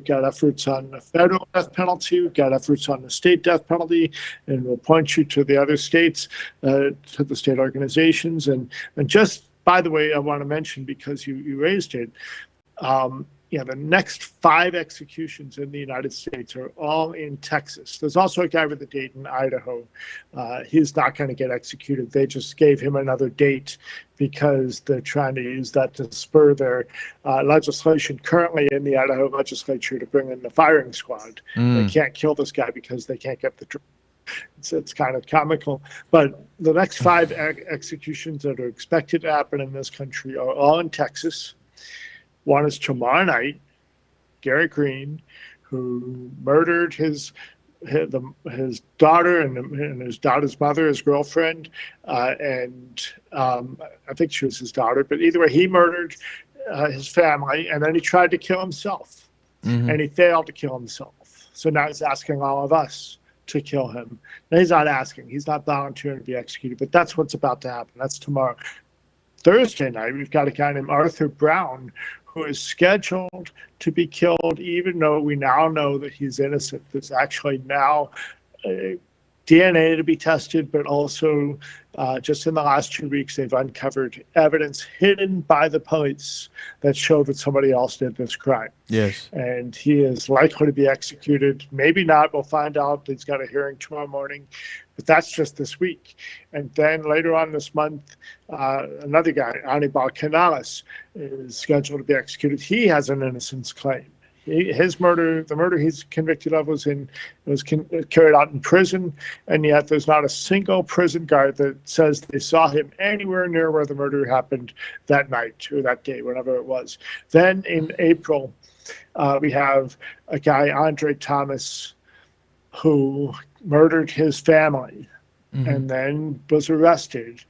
efforts on the federal death penalty. We've got efforts on the state death penalty, and we'll point you to the other states, to the state organizations. And just, by the way, I want to mention, because you raised it, the next 5 executions in the United States are all in Texas. There's also a guy with a date in Idaho. He's not going to get executed. They just gave him another date because they're trying to use that to spur their legislation currently in the Idaho legislature to bring in the firing squad. They can't kill this guy because they can't get the drug. It's kind of comical. But the next 5 executions that are expected to happen in this country are all in Texas. One is tomorrow night, Gary Green, who murdered his his daughter and his daughter's mother, his girlfriend, and I think she was his daughter. But either way, he murdered his family, and then he tried to kill himself, and he failed to kill himself. So now he's asking all of us to kill him. And he's not asking. He's not volunteering to be executed. But that's what's about to happen. That's tomorrow. Thursday night, we've got a guy named Arthur Brown who is scheduled to be killed, even though we now know that he's innocent. There's actually now DNA to be tested, but also just in the last 2 weeks, they've uncovered evidence hidden by the police that showed that somebody else did this crime. Yes. And he is likely to be executed. Maybe not. We'll find out. He's got a hearing tomorrow morning. But that's just this week. And then later on this month, another guy, Anibal Canales, is scheduled to be executed. He has an innocence claim. His murder, the murder he's convicted of, was carried out in prison, and yet there's not a single prison guard that says they saw him anywhere near where the murder happened that night or that day, whenever it was. Then in April, we have a guy, Andre Thomas, who murdered his family and then was arrested,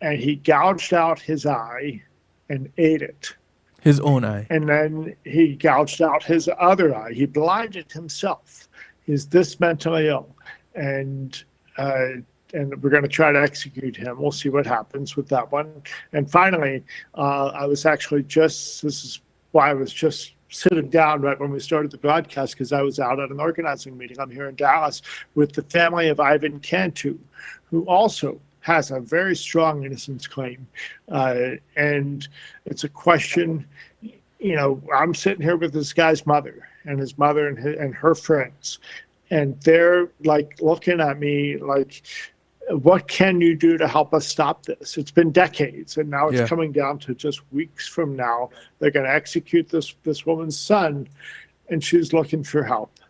and he gouged out his eye and ate it. His own eye. And then he gouged out his other eye. He blinded himself. He's this mentally ill. And we're going to try to execute him. We'll see what happens with that one. And finally, I was actually this is why I was just sitting down right when we started the broadcast, because I was out at an organizing meeting. I'm here in Dallas with the family of Ivan Cantu, who also has a very strong innocence claim. And it's a question, I'm sitting here with this guy's mother and his mother and her friends, and they're like looking at me like, what can you do to help us stop this? It's been decades, and now it's coming down to just weeks from now. They're going to execute this woman's son, and she's looking for help.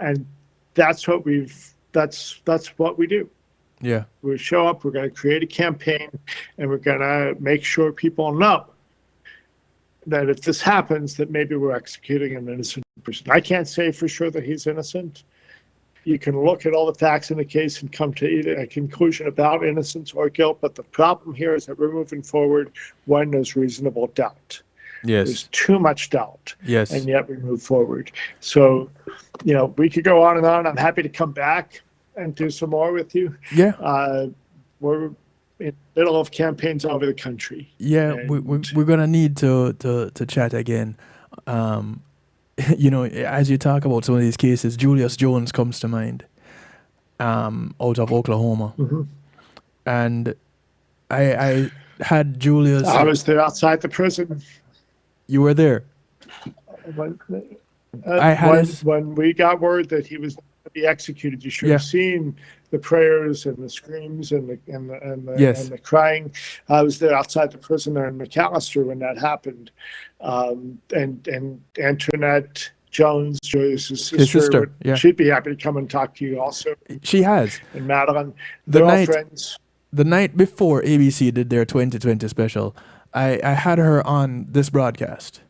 And that's what we do. Yeah. We show up, we're going to create a campaign, and we're going to make sure people know that if this happens, that maybe we're executing an innocent person. I can't say for sure that he's innocent. You can look at all the facts in the case and come to either a conclusion about innocence or guilt, but the problem here is that we're moving forward when there's reasonable doubt. Yes. There's too much doubt. Yes. And yet we move forward. So, we could go on and on. I'm happy to come back and do some more with you. Yeah. We're in the middle of campaigns all over the country. Yeah, we're gonna need to chat again. As you talk about some of these cases, Julius Jones comes to mind, out of Oklahoma, and I had Julius. I was there outside the prison. You were there. When we got word that he was to be executed, you should have seen the prayers and the screams and the crying. I was there outside the prison there in McAllister when that happened, and Antoinette Jones, Joyce's sister, she'd be happy to come and talk to you also. She has. And Madeline, they're all friends. The night before ABC did their 2020 special, I had her on this broadcast.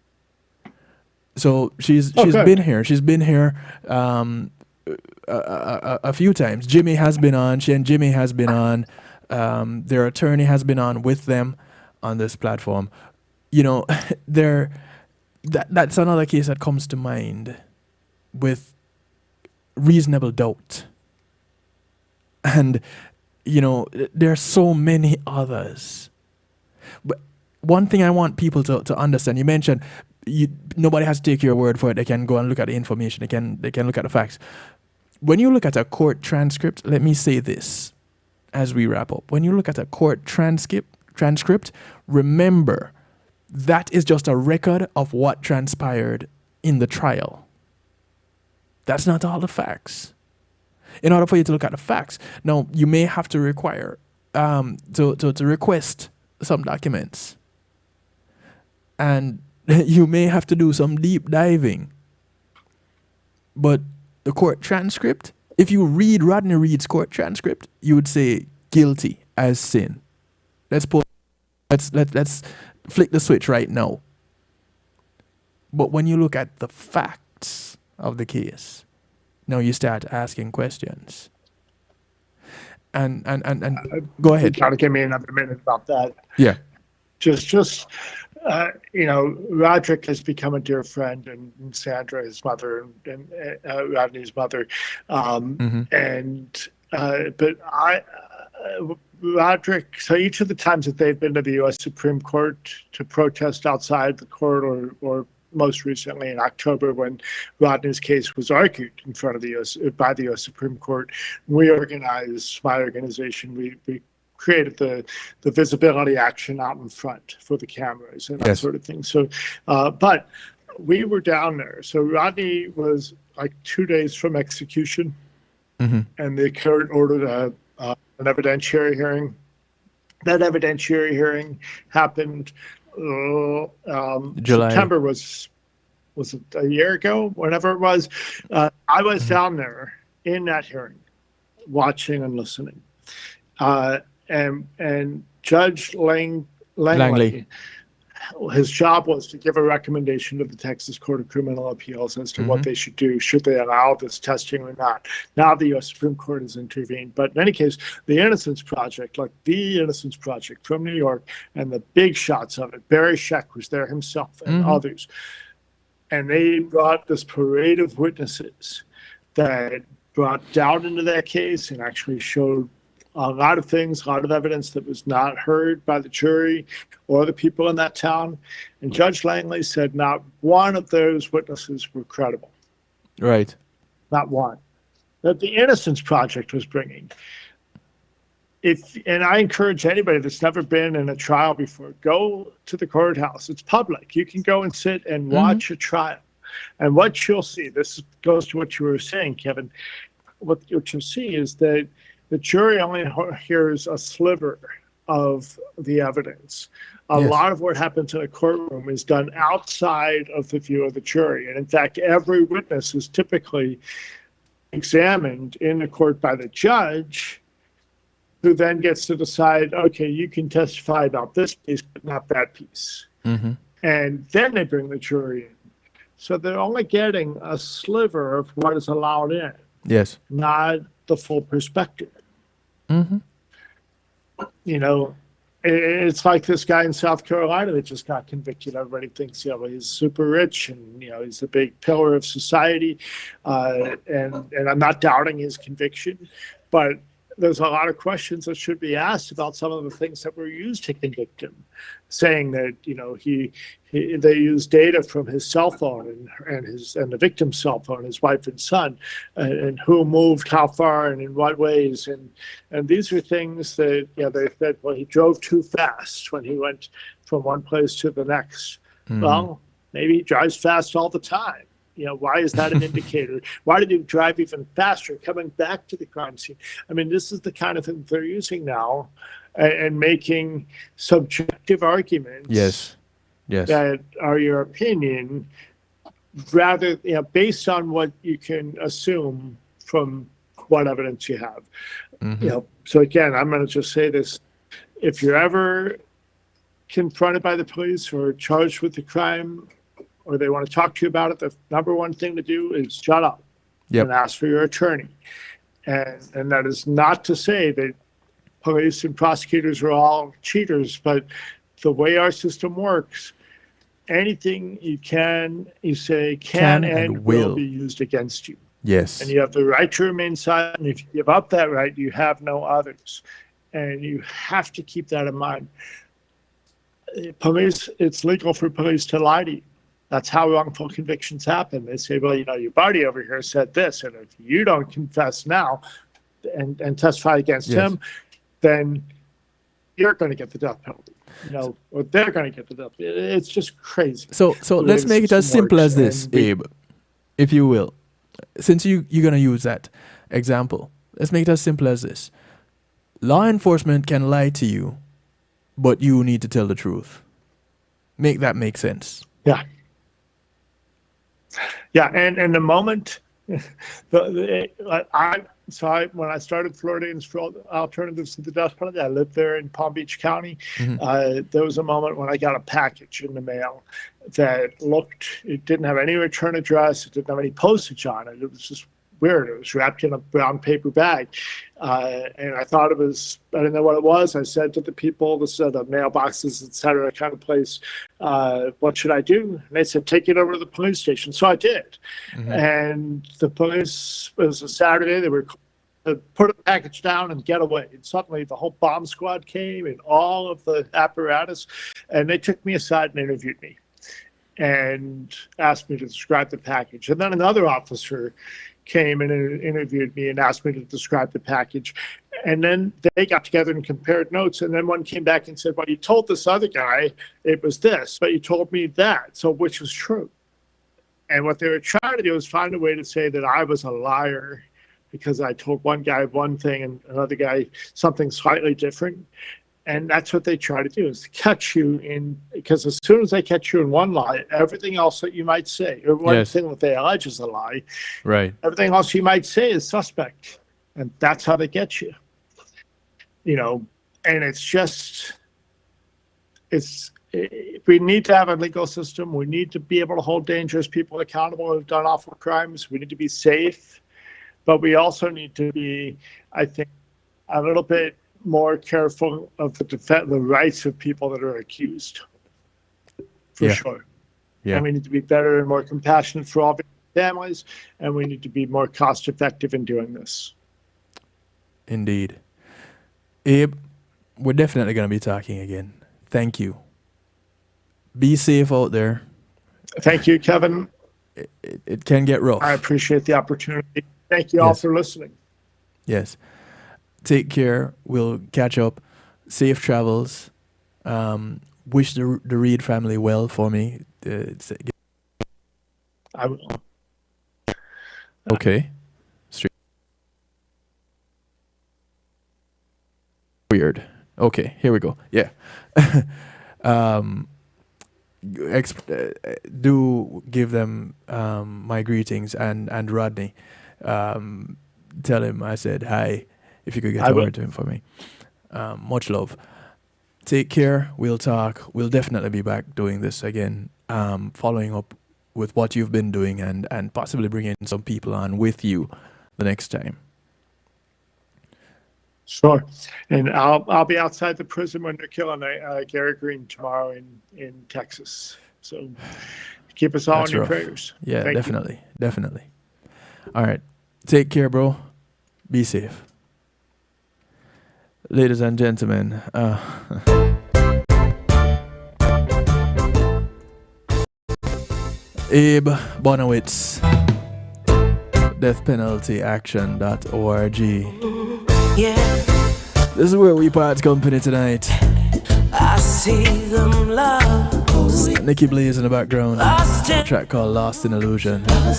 So she's been here. She's been here a few times. Jimmy has been on. She and Jimmy has been on. Their attorney has been on with them on this platform. That's another case that comes to mind with reasonable doubt. And there are so many others. But one thing I want people to understand, you mentioned nobody has to take your word for it. They can go and look at the information. They can look at the facts. When you look at a court transcript, let me say this as we wrap up. When you look at a court transcript, remember that is just a record of what transpired in the trial. That's not all the facts. In order for you to look at the facts, now you may have to require to request some documents, and you may have to do some deep diving. But the court transcript, if you read Rodney Reed's court transcript, you would say guilty as sin. Let's flick the switch right now. But when you look at the facts of the case, Now you start asking questions. And go ahead. You gotta give me another minute about that. Yeah. Roderick has become a dear friend, and Sandra, his mother, and Rodney's mother, Roderick. So each of the times that they've been to the U.S. Supreme Court to protest outside the court, or most recently in October when Rodney's case was argued in front of by the U.S. Supreme Court, my organization, we created the visibility action out in front for the cameras and that sort of thing. So, but we were down there. So Rodney was like 2 days from execution, and the court ordered an evidentiary hearing. That evidentiary hearing happened July. September was it a year ago? Whenever it was, I was down there in that hearing, watching and listening. And Judge Langley, his job was to give a recommendation to the Texas Court of Criminal Appeals as to what they should do, should they allow this testing or not. Now the U.S. Supreme Court has intervened. But in any case, the Innocence Project, like the Innocence Project from New York, and the big shots of it, Barry Scheck was there himself and others. And they brought this parade of witnesses that brought doubt into that case and actually showed a lot of things, a lot of evidence that was not heard by the jury or the people in that town. And Judge Langley said not one of those witnesses were credible. Right. Not one. That the Innocence Project was bringing. And I encourage anybody that's never been in a trial before, go to the courthouse. It's public. You can go and sit and watch a trial. And what you'll see, this goes to what you were saying, Kevin, what you'll see is that the jury only hears a sliver of the evidence. A lot of what happens in a courtroom is done outside of the view of the jury. And in fact, every witness is typically examined in the court by the judge, who then gets to decide, okay, you can testify about this piece, but not that piece. And then they bring the jury in. So they're only getting a sliver of what is allowed in. Yes. Not the full perspective. It's like this guy in South Carolina that just got convicted. Everybody thinks, he's super rich and, he's a big pillar of society. And I'm not doubting his conviction, but there's a lot of questions that should be asked about some of the things that were used to convict him, saying that, they used data from his cell phone and the victim's cell phone, his wife and son, and who moved how far and in what ways. And these are things that, they said, well, he drove too fast when he went from one place to the next. Well, maybe he drives fast all the time. Why is that an indicator? Why did you drive even faster coming back to the crime scene? I mean, this is the kind of thing they're using now and making subjective arguments that are your opinion, rather, based on what you can assume from what evidence you have. So again, I'm going to just say this. If you're ever confronted by the police or charged with the crime, or they want to talk to you about it, the number one thing to do is shut up and ask for your attorney. And that is not to say that police and prosecutors are all cheaters, but the way our system works, anything you say can and will be used against you. Yes. And you have the right to remain silent. And if you give up that right, you have no others. And you have to keep that in mind. Police, it's legal for police to lie to you. That's how wrongful convictions happen. They say, well, your buddy over here said this, and if you don't confess now and testify against him, then you're going to get the death penalty. Or they're going to get the death penalty. It's just crazy. So let's make it as simple as this, Abe, if you will. Since you're going to use that example, let's make it as simple as this. Law enforcement can lie to you, but you need to tell the truth. Make that make sense. Yeah. Yeah, and the moment when I started Floridians for Alternatives to the Death Penalty, I lived there in Palm Beach County. There was a moment when I got a package in the mail that it didn't have any return address, it didn't have any postage on it. It was just weird. It was wrapped in a brown paper bag. And I thought I didn't know what it was. I said to the people, this is the mailboxes, et cetera, kind of place, what should I do? And they said, take it over to the police station. So I did. Mm-hmm. And the police, it was a Saturday, they were put a package down and get away. And suddenly the whole bomb squad came and all of the apparatus, and they took me aside and interviewed me and asked me to describe the package. And then another officer came and interviewed me and asked me to describe the package. And then they got together and compared notes. And then one came back and said, well, you told this other guy it was this, but you told me that. So which was true? And what they were trying to do was find a way to say that I was a liar because I told one guy one thing and another guy something slightly different. And that's what they try to do, is to catch you in, because as soon as they catch you in one lie, everything else that you might say, or one thing that they allege is a lie, right? Everything else you might say is suspect. And that's how they get you. And it's just, we need to have a legal system. We need to be able to hold dangerous people accountable who've done awful crimes. We need to be safe. But we also need to be, I think, a little bit more careful of the rights of people that are accused, for sure. Yeah. And we need to be better and more compassionate for all families, and we need to be more cost effective in doing this. Indeed. Abe, we're definitely going to be talking again. Thank you. Be safe out there. Thank you, Kevin. It can get rough. I appreciate the opportunity. Thank you all for listening. Yes. Take care. We'll catch up. Safe travels. Wish the Reed family well for me. I will. Okay. Weird. Okay, here we go. Yeah. Do give them my greetings and Rodney. Tell him I said hi. If you could get over to him for me. Much love. Take care. We'll talk. We'll definitely be back doing this again, following up with what you've been doing and possibly bringing some people on with you the next time. Sure. And I'll be outside the prison when they're killing Gary Green tomorrow in Texas. So keep us all in your prayers. Yeah, definitely. Definitely. All right. Take care, bro. Be safe. Ladies and gentlemen, Abe Bonowitz, deathpenaltyaction.org. Yeah. This is where we part company tonight. I see them love. Nikki Blaze in the background. A track called Lost in Illusion. I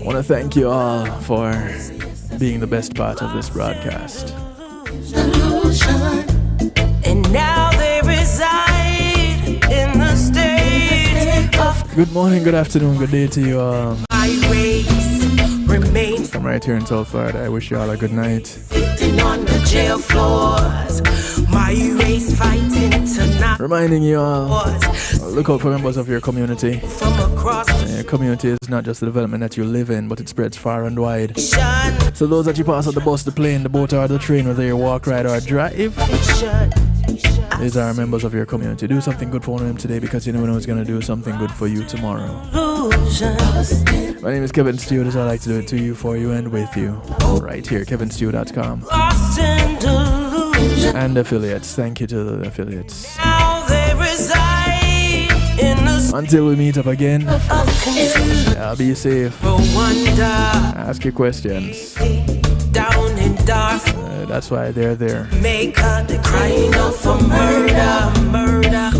want to thank you all for being the best part of this broadcast. And now they reside in the state of good morning, good afternoon, good day to you all. My race remains from right here in South Florida. I wish you all a good night. Sitting on the jail floors, my race fighting tonight. Reminding you all, look out for members of your community. From across your community is not just the development that you live in, but it spreads far and wide. So those that you pass on the bus, the plane, the boat, or the train, whether you walk, ride, or drive, these are members of your community. Do something good for one of them today, because you never know who's going to do something good for you tomorrow. My name is Kevin Stew. This is how I like to do it to you, for you, and with you. Right here, kevinstew.com. And affiliates. Thank you to the affiliates. Until we meet up again, be safe. Ask your questions. That's why they're there. Make the crying out for murder,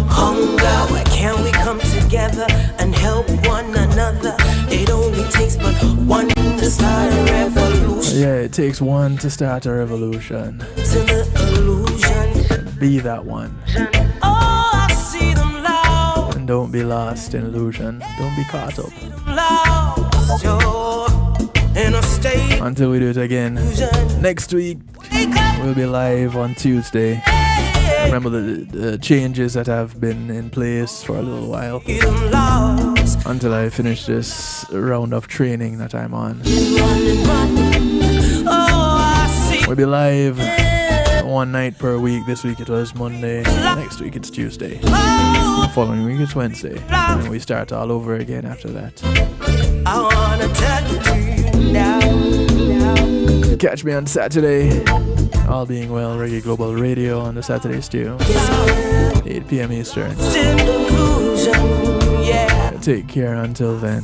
hunger. Why can't we come together and help one another? It only takes but one to start a revolution. Yeah, it takes one to start a revolution. To the illusion. Be that one. Oh, I see them loud. And don't be lost in illusion. Don't be caught up. Lost, in a state. Until we do it again next week, we'll be live on Tuesday. remember the changes that have been in place for a little while until I finish this round of training that I'm on. We'll be live one night per week. This week it was Monday, next week it's Tuesday, the following week it's Wednesday, and we start all over again after that. I wanna tell you now. Catch me on Saturday, all being well, Reggae Global Radio on the Saturday Stew, 8 p.m. Eastern. Take care until then.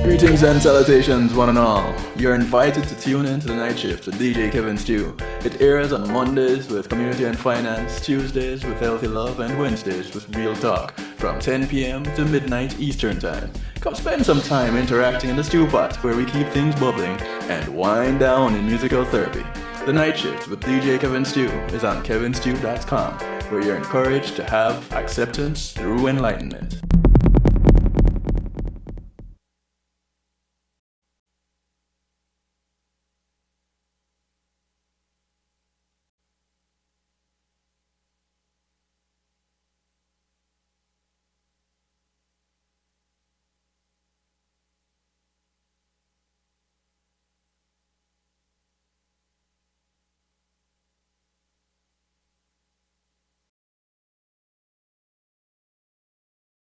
Greetings and salutations, one and all. You're invited to tune in to the Night Shift with DJ Kevin Stew. It airs on Mondays with Community and Finance, Tuesdays with Healthy Love, and Wednesdays with Real Talk from 10 p.m. to midnight Eastern Time. Come spend some time interacting in the stew pot where we keep things bubbling and wind down in musical therapy. The Night Shift with DJ Kevin Stew is on kevinstew.com, where you're encouraged to have acceptance through enlightenment.